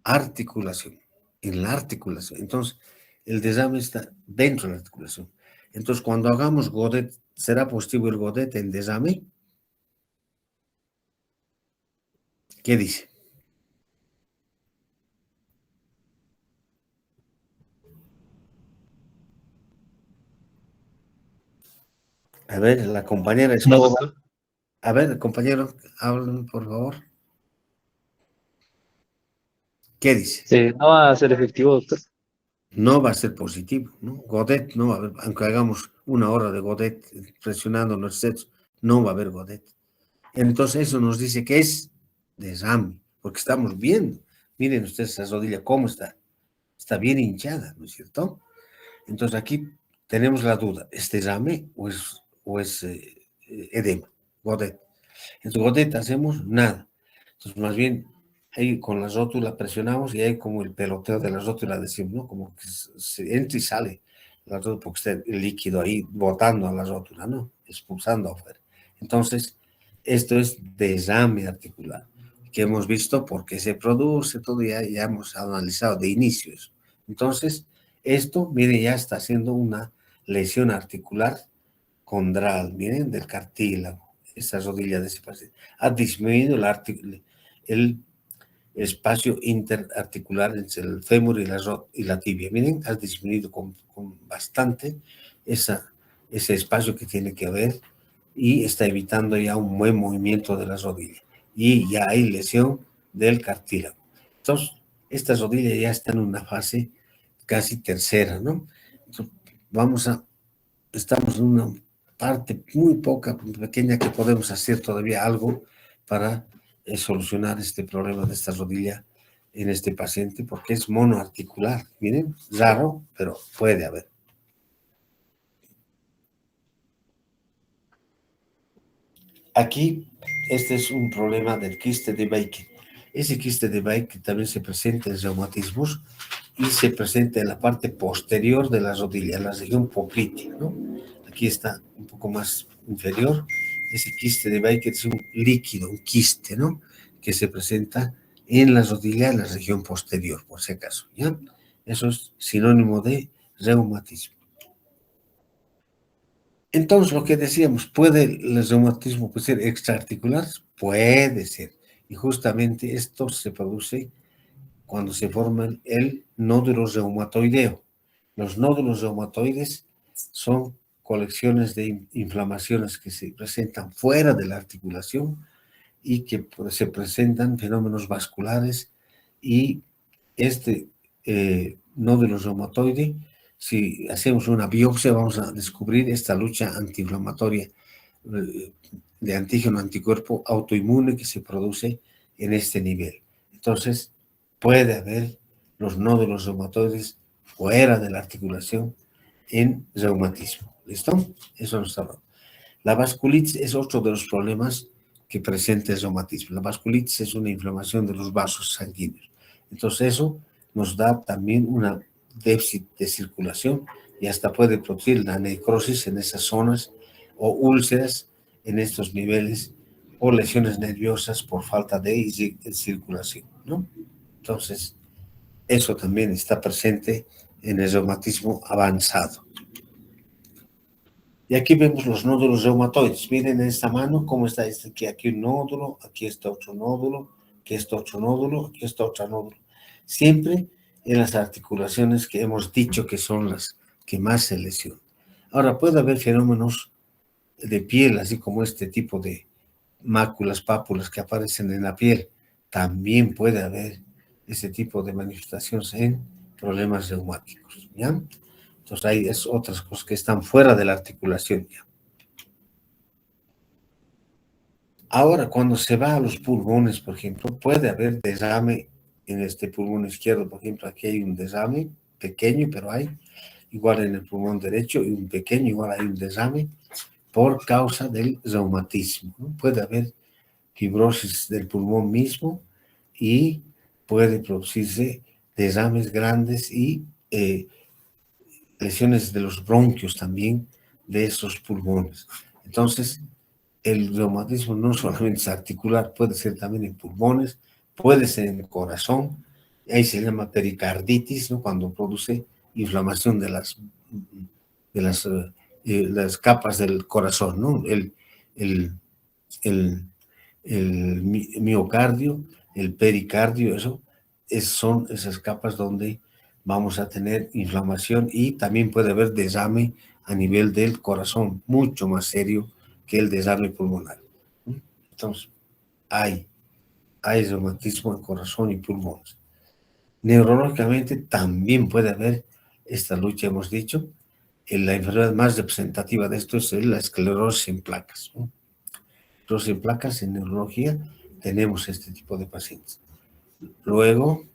articulación, en la articulación. Entonces, el derrame está dentro de la articulación. Entonces, cuando hagamos godet, ¿será positivo el godet en derrame? ¿Qué dice? A ver, la compañera No, Escoba. doctor. A ver, compañero, hablen, por favor. ¿Qué dice? No va a ser efectivo, doctor. No va a ser positivo, ¿no? Godet no va a haber, aunque hagamos una hora de Godet presionando los sets, no va a haber Godet. Entonces eso nos dice que es derrame, porque estamos viendo. Miren ustedes esa rodilla cómo está. Está bien hinchada, ¿no es cierto? Entonces aquí tenemos la duda, ¿es derrame o es edema? Godet. Entonces Godet hacemos nada. Entonces más bien ahí con la rótula presionamos y hay como el peloteo de la rótula decimos, ¿no? Como que se entra y sale la rótula porque está el líquido ahí botando a la rótula, ¿no? Expulsando afuera. Entonces, esto es derrame articular, que hemos visto por qué se produce, todo ya hemos analizado de inicios. Entonces, esto, miren, ya está haciendo una lesión articular condral, miren, del cartílago, esa rodilla de ese paciente. Ha disminuido el espacio interarticular entre el fémur y la tibia. Miren, ha disminuido con bastante ese espacio que tiene que haber y está evitando ya un buen movimiento de la rodilla. Y ya hay lesión del cartílago. Entonces, esta rodilla ya está en una fase casi tercera, ¿no? Entonces, estamos en una parte muy poca, pequeña, que podemos hacer todavía algo para solucionar este problema de esta rodilla en este paciente, porque es monoarticular. Miren, raro, pero puede haber. Aquí, este es un problema del quiste de Baker. Ese quiste de Baker también se presenta en reumatismos y se presenta en la parte posterior de la rodilla, en la región poplitea, ¿no? Aquí está un poco más inferior. Ese quiste de Baker es un líquido, un quiste, ¿no? Que se presenta en la rodilla, en la región posterior, por si acaso, ¿ya? Eso es sinónimo de reumatismo. Entonces, lo que decíamos, ¿puede el reumatismo ser extraarticular? Puede ser. Y justamente esto se produce cuando se forma el nódulo reumatoideo. Los nódulos reumatoides son colecciones de inflamaciones que se presentan fuera de la articulación y que se presentan fenómenos vasculares y este nódulo reumatoide, si hacemos una biopsia vamos a descubrir esta lucha antiinflamatoria de antígeno anticuerpo autoinmune que se produce en este nivel. Entonces, puede haber los nódulos reumatoides fuera de la articulación en reumatismo. ¿Listo? Eso nos está hablando. La vasculitis es otro de los problemas que presenta el reumatismo. La vasculitis es una inflamación de los vasos sanguíneos. Entonces eso nos da también una déficit de circulación y hasta puede producir la necrosis en esas zonas o úlceras en estos niveles o lesiones nerviosas por falta de circulación, ¿no? Entonces, eso también está presente en el reumatismo avanzado. Y aquí vemos los nódulos reumatoides. Miren en esta mano cómo está aquí un nódulo, aquí está otro nódulo, aquí está otro nódulo, aquí está otro nódulo. Siempre en las articulaciones que hemos dicho que son las que más se lesionan. Ahora, puede haber fenómenos de piel, así como este tipo de máculas, pápulas que aparecen en la piel. También puede haber ese tipo de manifestaciones en problemas reumáticos, ¿ya? Entonces hay otras cosas que están fuera de la articulación ya. Ahora, cuando se va a los pulmones, por ejemplo, puede haber derrame en este pulmón izquierdo, por ejemplo, aquí hay un derrame pequeño, pero hay, igual en el pulmón derecho, y un pequeño, igual hay un derrame por causa del reumatismo, ¿no? Puede haber fibrosis del pulmón mismo y puede producirse derrames grandes y lesiones de los bronquios también de esos pulmones. Entonces, el reumatismo no solamente es articular, puede ser también en pulmones, puede ser en el corazón, ahí se llama pericarditis, ¿no? Cuando produce inflamación de las capas del corazón, ¿no? El, el, el miocardio, el pericardio, son esas capas donde vamos a tener inflamación y también puede haber derrame a nivel del corazón, mucho más serio que el derrame pulmonar. Entonces, hay reumatismo en corazón y pulmones. Neurológicamente también puede haber esta lucha, hemos dicho. La enfermedad más representativa de esto es la esclerosis en placas, ¿no? Esclerosis en placas, en neurología, tenemos este tipo de pacientes. Luego,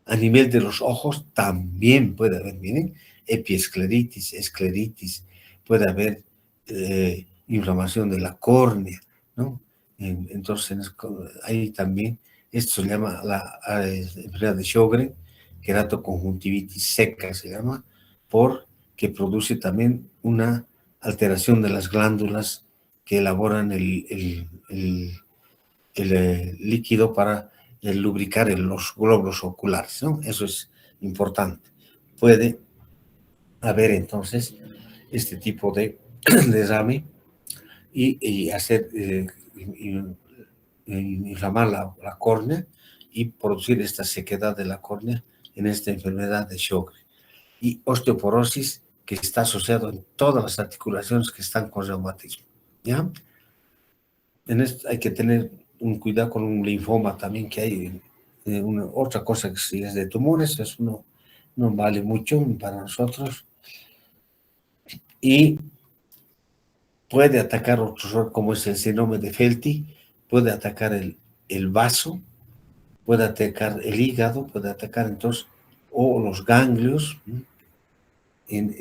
a nivel de los ojos también puede haber, miren, epiescleritis, escleritis, puede haber inflamación de la córnea, ¿no? Entonces, ahí también, esto se llama la enfermedad de Sjögren, queratoconjuntivitis seca se llama, porque produce también una alteración de las glándulas que elaboran el líquido para lubricar los glóbulos oculares, ¿no? Eso es importante. Puede haber entonces este tipo de derrame y hacer inflamar la córnea y producir esta sequedad de la córnea en esta enfermedad de Sjögren. Y osteoporosis que está asociado en todas las articulaciones que están con reumatismo, ¿ya? En esto hay que tener un cuidado con un linfoma también que hay. Otra cosa que si es de tumores, eso no vale mucho para nosotros. Y puede atacar otros, como es el síndrome de Felty, puede atacar el vaso, puede atacar el hígado, puede atacar entonces, o los ganglios, en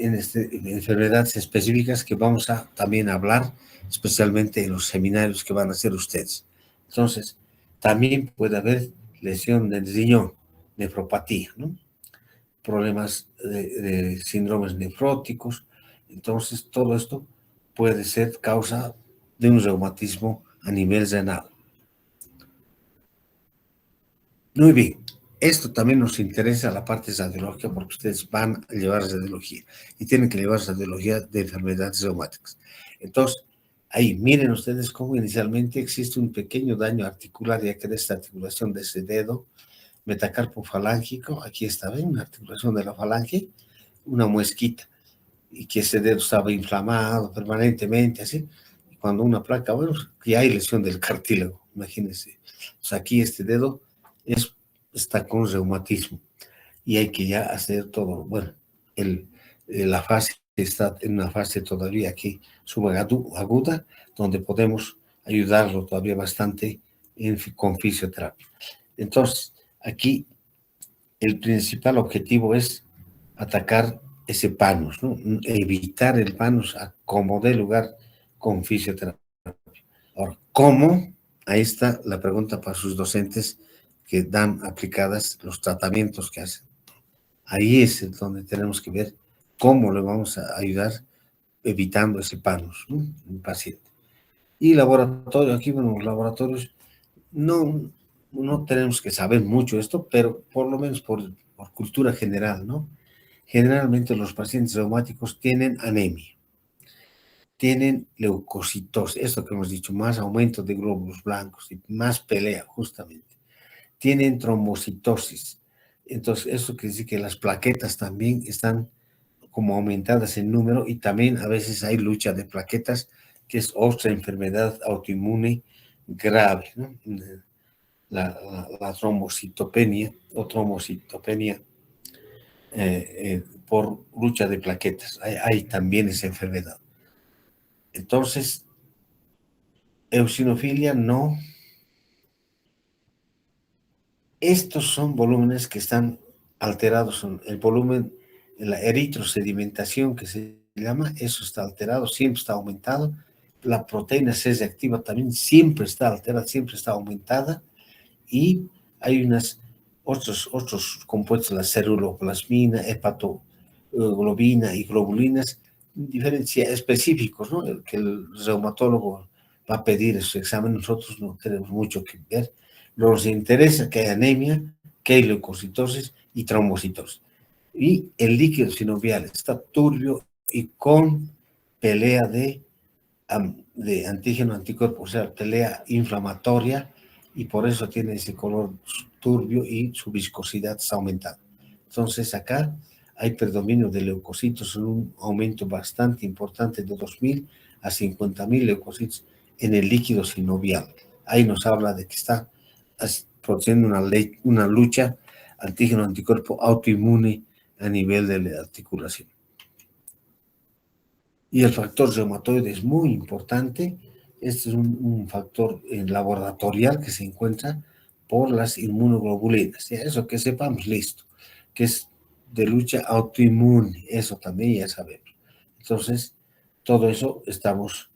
enfermedades específicas que vamos a también hablar, especialmente en los seminarios que van a hacer ustedes. Entonces, también puede haber lesión del riñón, nefropatía, ¿no? Problemas de síndromes nefróticos. Entonces, todo esto puede ser causa de un reumatismo a nivel renal. Muy bien. Esto también nos interesa la parte radiológica porque ustedes van a llevar radiología y tienen que llevar radiología de enfermedades reumáticas. Entonces, ahí miren ustedes cómo inicialmente existe un pequeño daño articular, ya que de esta articulación de ese dedo metacarpo falángico, aquí está, ¿ven? Una articulación de la falange, una muesquita, y que ese dedo estaba inflamado permanentemente, así. Y cuando una placa, bueno, ya hay lesión del cartílago, imagínense. O sea, aquí este dedo está con reumatismo y hay que ya hacer todo. Bueno, la fase está en una fase todavía aquí subaguda, donde podemos ayudarlo todavía bastante con fisioterapia. Entonces, aquí el principal objetivo es atacar ese panus, ¿no? Evitar el panus a como dé lugar con fisioterapia. Ahora, ¿cómo? Ahí está la pregunta para sus docentes que dan aplicadas los tratamientos que hacen. Ahí es donde tenemos que ver cómo le vamos a ayudar evitando ese panus, ¿no? En el paciente. Y laboratorio, aquí, bueno, los laboratorios, no tenemos que saber mucho esto, pero por lo menos por cultura general, ¿no? Generalmente los pacientes reumáticos tienen anemia, tienen leucocitosis, esto que hemos dicho, más aumento de glóbulos blancos y más pelea, justamente. Tienen trombocitosis. Entonces, eso quiere decir que las plaquetas también están como aumentadas en número y también a veces hay lucha de plaquetas, que es otra enfermedad autoinmune grave, ¿no? La trombocitopenia o trombocitopenia por lucha de plaquetas. Hay también esa enfermedad. Entonces, eosinofilia no. Estos son volúmenes que están alterados. Son el volumen, la eritrosedimentación que se llama, eso está alterado, siempre está aumentado. La proteína C reactiva también siempre está alterada, siempre está aumentada. Y hay otros compuestos, la ceruloplasmina, hepatoglobina y globulinas, específicos, ¿no? Que el reumatólogo va a pedir en su examen, nosotros no tenemos mucho que ver. Nos interesa que hay anemia, que hay leucocitosis y trombocitosis. Y el líquido sinovial está turbio y con pelea de antígeno-anticuerpo, o sea, pelea inflamatoria, y por eso tiene ese color turbio y su viscosidad está aumentada. Entonces acá hay predominio de leucocitos en un aumento bastante importante de 2.000 a 50.000 leucocitos en el líquido sinovial. Ahí nos habla de que está produciendo una lucha antígeno-anticuerpo autoinmune a nivel de la articulación. Y el factor reumatoide es muy importante. Este es un factor laboratorial que se encuentra por las inmunoglobulinas. ¿Ya? Eso que sepamos, listo. Que es de lucha autoinmune. Eso también ya sabemos. Entonces, todo eso estamos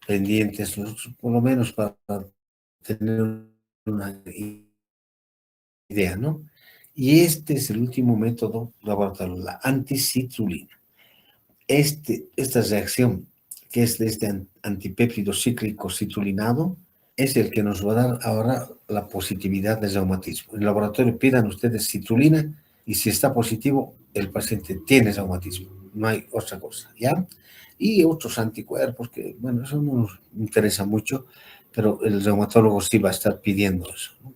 pendientes, por lo menos para tener una idea, ¿no? Y este es el último método laboratorio, la anticitrulina. Esta reacción, que es de este antipéptido cíclico citrulinado, es el que nos va a dar ahora la positividad del reumatismo. En el laboratorio pidan ustedes citrulina y si está positivo, el paciente tiene reumatismo. No hay otra cosa, ¿ya? Y otros anticuerpos que, bueno, eso no nos interesa mucho, pero el reumatólogo sí va a estar pidiendo eso, ¿no?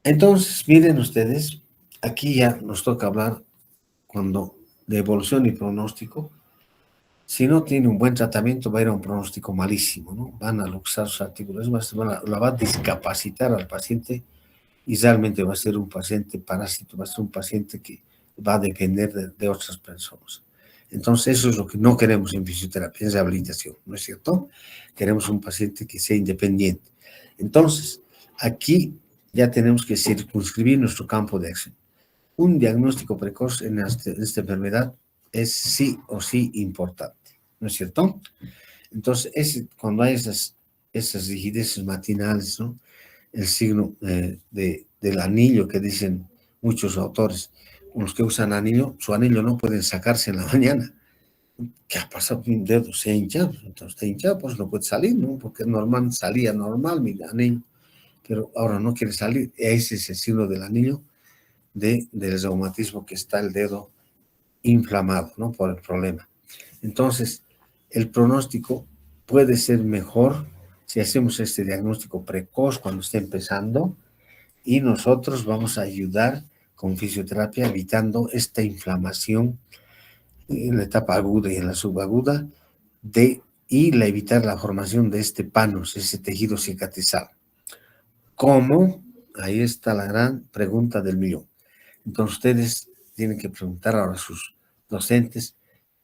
Entonces, miren ustedes, aquí ya nos toca hablar de evolución y pronóstico. Si no tiene un buen tratamiento, va a ir a un pronóstico malísimo, ¿no? Van a luxar sus articulaciones, la va a discapacitar al paciente y realmente va a ser un paciente parásito, va a ser un paciente que va a depender de otras personas. Entonces, eso es lo que no queremos en fisioterapia, en rehabilitación, ¿no es cierto? Queremos un paciente que sea independiente. Entonces, aquí ya tenemos que circunscribir nuestro campo de acción. Un diagnóstico precoz en esta enfermedad es sí o sí importante, ¿no es cierto? Entonces, cuando hay esas rigideces matinales, ¿no? El signo del anillo que dicen muchos autores, los que usan anillo, su anillo no pueden sacarse en la mañana. ¿Qué ha pasado? Mi dedo se ha hinchado, entonces está hinchado, pues no puede salir, ¿no? Porque normal, salía normal mi anillo, pero ahora no quiere salir. Ese es el signo del anillo del reumatismo, que está el dedo inflamado, ¿no? Por el problema. Entonces, el pronóstico puede ser mejor si hacemos este diagnóstico precoz cuando esté empezando, y nosotros vamos a ayudar con fisioterapia evitando esta inflamación en la etapa aguda y en la subaguda y evitar la formación de este panos, ese tejido cicatrizal. ¿Cómo? Ahí está la gran pregunta del millón. Entonces ustedes tienen que preguntar ahora a sus docentes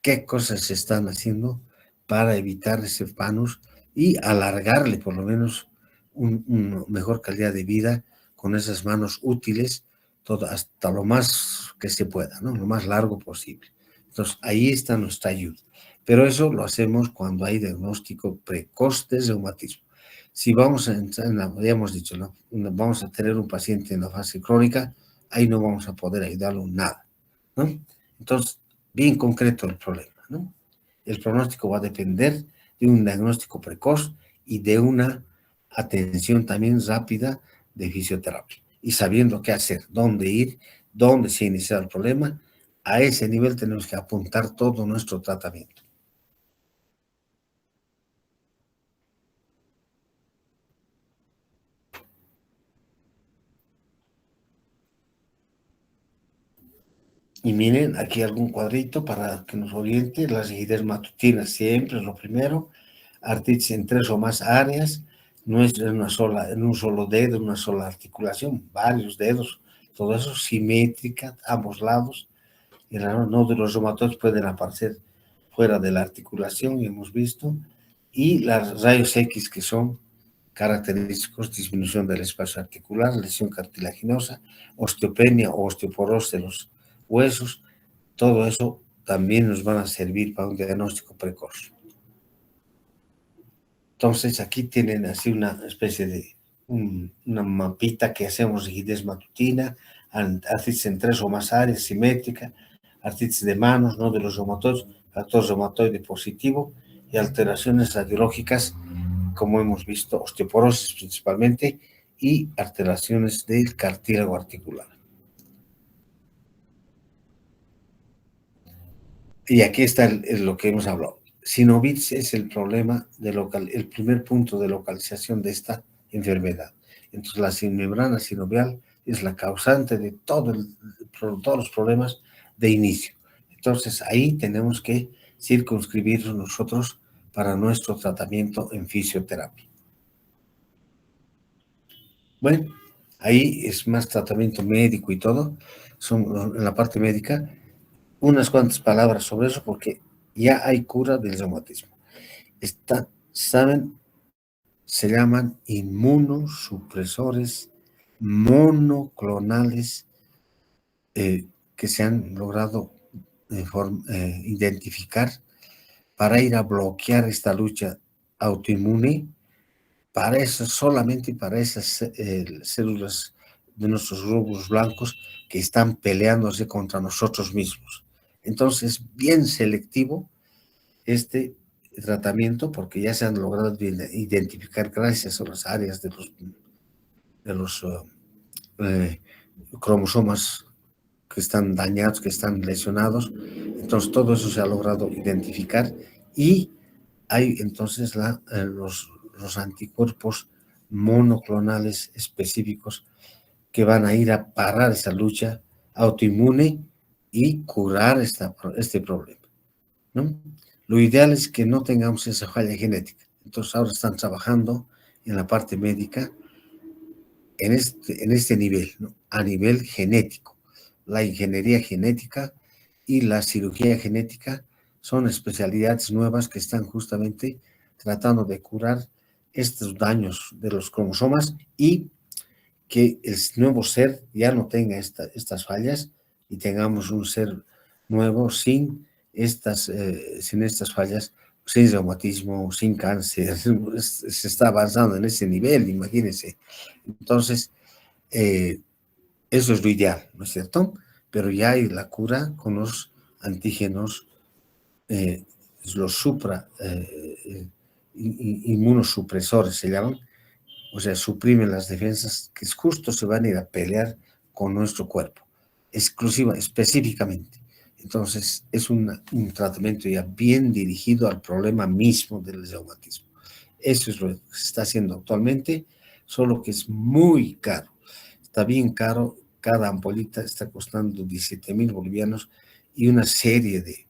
qué cosas se están haciendo para evitar ese panus y alargarle por lo menos una mejor calidad de vida con esas manos útiles todo hasta lo más que se pueda, ¿no? Lo más largo posible. Entonces, ahí está nuestra ayuda. Pero eso lo hacemos cuando hay diagnóstico precoz de reumatismo. Si vamos a entrar, ya hemos dicho, ¿no? Vamos a tener un paciente en la fase crónica, ahí no vamos a poder ayudarlo en nada, ¿no? Entonces, bien concreto el problema, ¿no? El pronóstico va a depender de un diagnóstico precoz y de una atención también rápida de fisioterapia. Y sabiendo qué hacer, dónde ir, dónde se inicia el problema, a ese nivel tenemos que apuntar todo nuestro tratamiento. Y miren, aquí algún cuadrito para que nos oriente. Las rigidez matutinas siempre es lo primero. Artritis en 3 o más áreas. No es en un solo dedo, en una sola articulación, varios dedos. Todo eso simétrica, ambos lados. Y los nódulos reumatoides pueden aparecer fuera de la articulación, hemos visto. Y los rayos X, que son característicos: disminución del espacio articular, lesión cartilaginosa, osteopenia o osteoporosis de los huesos. Todo eso también nos van a servir para un diagnóstico precoz. Entonces, aquí tienen así una especie de una mapita que hacemos: rigidez matutina, artritis en 3 o más áreas, simétrica, artritis de manos, nódulos reumatoides, factor reumatoide positivo y alteraciones radiológicas, como hemos visto, osteoporosis principalmente y alteraciones del cartílago articular. Y aquí está lo que hemos hablado. Synovitis es el problema, el primer punto de localización de esta enfermedad. Entonces, la membrana sinovial es la causante de todos los problemas de inicio. Entonces, ahí tenemos que circunscribirnos nosotros para nuestro tratamiento en fisioterapia. Bueno, ahí es más tratamiento médico y todo, son en la parte médica. Unas cuantas palabras sobre eso, porque ya hay cura del reumatismo. ¿Saben? Se llaman inmunosupresores monoclonales, que se han logrado identificar para ir a bloquear esta lucha autoinmune, para eso, solamente para esas células de nuestros glóbulos blancos que están peleándose contra nosotros mismos. Entonces, bien selectivo este tratamiento, porque ya se han logrado identificar gracias a las áreas de los cromosomas que están dañados, que están lesionados. Entonces, todo eso se ha logrado identificar y hay entonces los anticuerpos monoclonales específicos que van a ir a parar esa lucha autoinmune y curar este problema, ¿no? Lo ideal es que no tengamos esa falla genética. Entonces, ahora están trabajando en la parte médica en este nivel, ¿no? A nivel genético. La ingeniería genética y la cirugía genética son especialidades nuevas que están justamente tratando de curar estos daños de los cromosomas y que el nuevo ser ya no tenga estas fallas y tengamos un ser nuevo sin estas fallas, sin reumatismo, sin cáncer. Se está avanzando en ese nivel, imagínense. Entonces, eso es lo ideal, ¿no es cierto? Pero ya hay la cura con los antígenos, los inmunosupresores se llaman, o sea, suprimen las defensas que justo se van a ir a pelear con nuestro cuerpo, específicamente. Entonces, es un tratamiento ya bien dirigido al problema mismo del reumatismo. Eso es lo que se está haciendo actualmente, solo que es muy caro. Está bien caro, cada ampollita está costando 17,000 bolivianos y una serie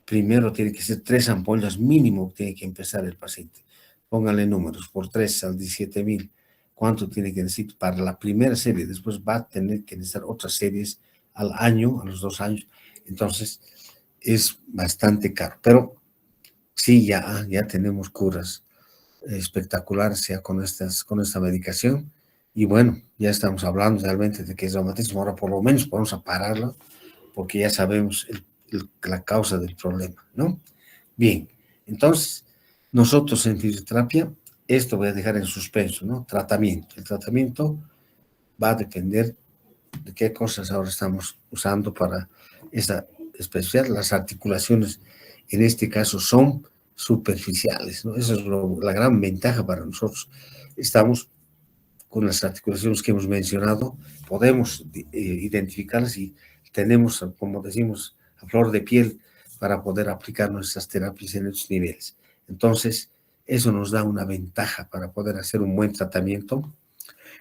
primero tiene que ser 3 ampollas mínimo, tiene que empezar el paciente. Póngale números, por 3 al 17,000, ¿cuánto tiene que necesitar para la primera serie? Después va a tener que necesitar otras series al año, a los 2 años. Entonces, es bastante caro. Pero sí, ya tenemos curas espectaculares ya con esta medicación Y bueno, ya estamos hablando realmente de que es reumatismo, ahora por lo menos vamos a pararlo, porque ya sabemos la causa del problema, ¿no? Bien, entonces, nosotros en fisioterapia, esto voy a dejar en suspenso, ¿no? Tratamiento. El tratamiento va a depender de qué cosas ahora estamos usando para esa especial. Las articulaciones, en este caso, son superficiales, ¿no? Esa es la gran ventaja para nosotros. Estamos con las articulaciones que hemos mencionado, podemos identificarlas y tenemos, como decimos, a flor de piel para poder aplicar nuestras terapias en estos niveles. Entonces, eso nos da una ventaja para poder hacer un buen tratamiento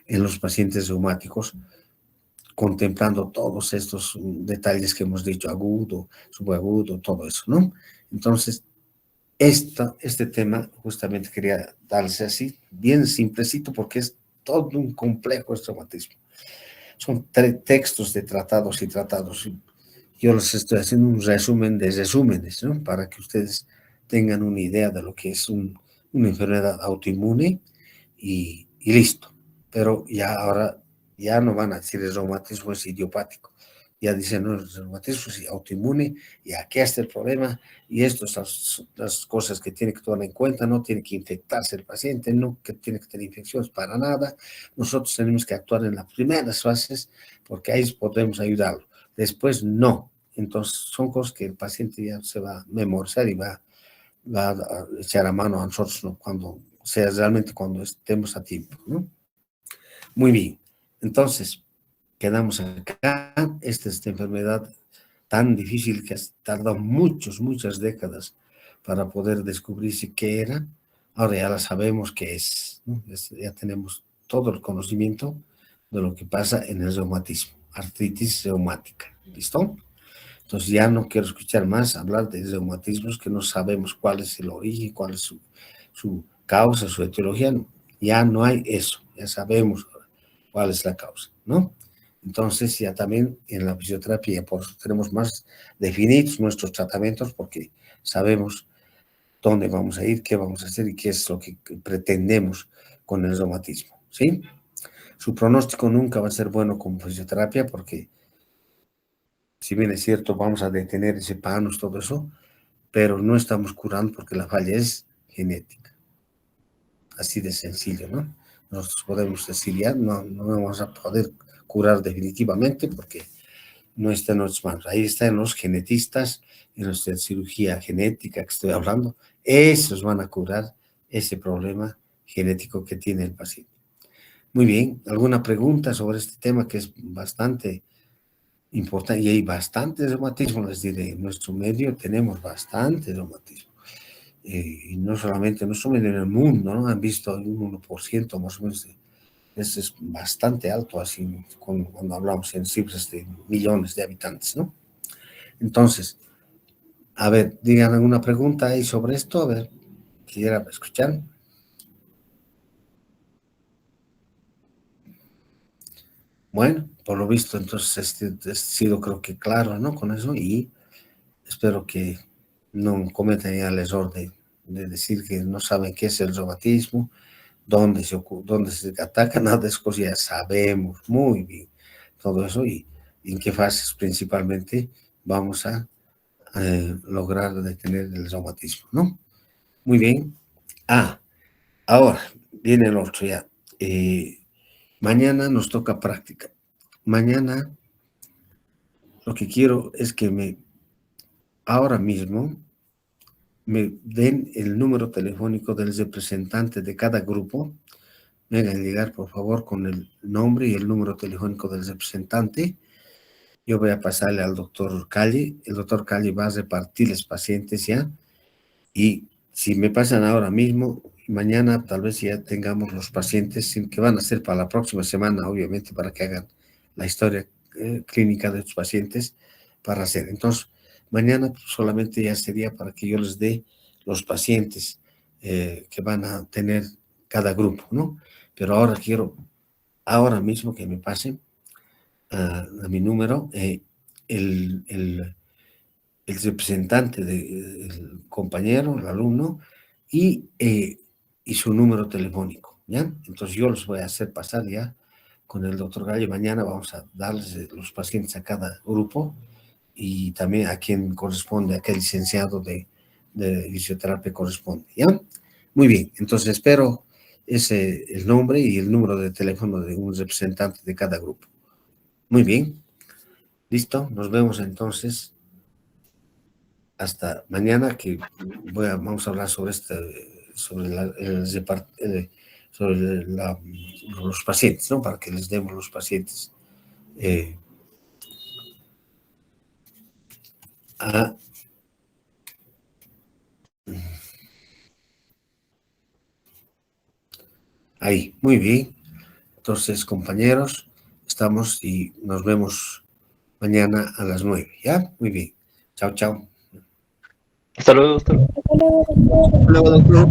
en los pacientes reumáticos, contemplando todos estos detalles que hemos dicho, agudo, subagudo, todo eso, ¿no? Entonces, este tema justamente quería darse así, bien simplecito, porque es todo un complejo este reumatismo. Son textos de tratados y tratados. Yo les estoy haciendo un resumen de resúmenes, ¿no? Para que ustedes tengan una idea de lo que es una enfermedad autoinmune y listo. Pero ya ahora ya no van a decir el reumatismo es idiopático. Ya dicen, no, el reumatismo es autoinmune y aquí está el problema y estas son las cosas que tiene que tomar en cuenta, no tiene que infectarse el paciente, no que tiene que tener infecciones para nada. Nosotros tenemos que actuar en las primeras fases porque ahí podemos ayudarlo. Después no. Entonces son cosas que el paciente ya se va a memorizar y va a echar a mano a nosotros, ¿no? Cuando sea realmente cuando estemos a tiempo, ¿no? Muy bien. Entonces, quedamos acá. Esta es esta enfermedad tan difícil que ha tardado muchas décadas para poder descubrirse qué era. Ahora ya la sabemos qué es, ¿no? Ya tenemos todo el conocimiento de lo que pasa en el reumatismo, artritis reumática. ¿Listo? Entonces ya no quiero escuchar más hablar de reumatismos que no sabemos cuál es el origen, cuál es su causa, su etiología. Ya no hay eso, ya sabemos cuál es la causa, ¿no? Entonces ya también en la fisioterapia por eso tenemos más definidos nuestros tratamientos porque sabemos dónde vamos a ir, qué vamos a hacer y qué es lo que pretendemos con el reumatismo, ¿sí? Su pronóstico nunca va a ser bueno con fisioterapia porque si bien es cierto vamos a detener ese panus, todo eso, pero no estamos curando porque la falla es genética. Así de sencillo, ¿no? Nosotros podemos decir ya, no vamos a poder curar definitivamente porque no está en nuestras manos. Ahí están los genetistas, en nuestra cirugía genética que estoy hablando, esos van a curar ese problema genético que tiene el paciente. Muy bien, ¿alguna pregunta sobre este tema que es bastante importante? Y hay bastante reumatismo, les diré, en nuestro medio tenemos bastante reumatismo. Y no solamente en nuestro medio, en el mundo, ¿no? Han visto un 1% más o menos eso es bastante alto, así cuando hablamos en cifras de millones de habitantes, ¿no? Entonces, a ver, digan alguna pregunta ahí sobre esto, a ver, quisiera escuchar. Bueno, por lo visto, entonces he sido creo que claro, ¿no? Con eso y espero que no cometan ya el error de decir que no saben qué es el reumatismo, dónde se ataca, nada de eso, ya sabemos muy bien todo eso y en qué fases principalmente vamos a lograr detener el reumatismo, ¿no? Muy bien. Ahora viene el otro ya. Mañana nos toca práctica. Mañana lo que quiero es que ahora mismo me den el número telefónico del representante de cada grupo. Me hagan llegar, por favor, con el nombre y el número telefónico del representante. Yo voy a pasarle al doctor Calle. El doctor Calle va a repartirles pacientes ya. Y si me pasan ahora mismo, mañana tal vez ya tengamos los pacientes que van a ser para la próxima semana, obviamente, para que hagan la historia clínica de los pacientes para hacer. Entonces, mañana solamente ya sería para que yo les dé los pacientes que van a tener cada grupo, ¿no? Pero ahora quiero, ahora mismo que me pasen a mi número, el representante del compañero, el alumno, y su número telefónico, ¿ya? Entonces yo los voy a hacer pasar ya con el doctor Gallo. Mañana vamos a darles los pacientes a cada grupo y también a quien corresponde, a qué licenciado de fisioterapia corresponde, ¿ya? Muy bien, entonces espero el nombre y el número de teléfono de un representante de cada grupo. Muy bien, listo, nos vemos entonces hasta mañana, que vamos a hablar sobre los pacientes, ¿no? Para que les demos los pacientes ahí. Muy bien. Entonces, compañeros, estamos y nos vemos mañana a las 9, ¿ya? Muy bien. Chao, chao. Hasta luego, doctor. Hasta luego, doctor.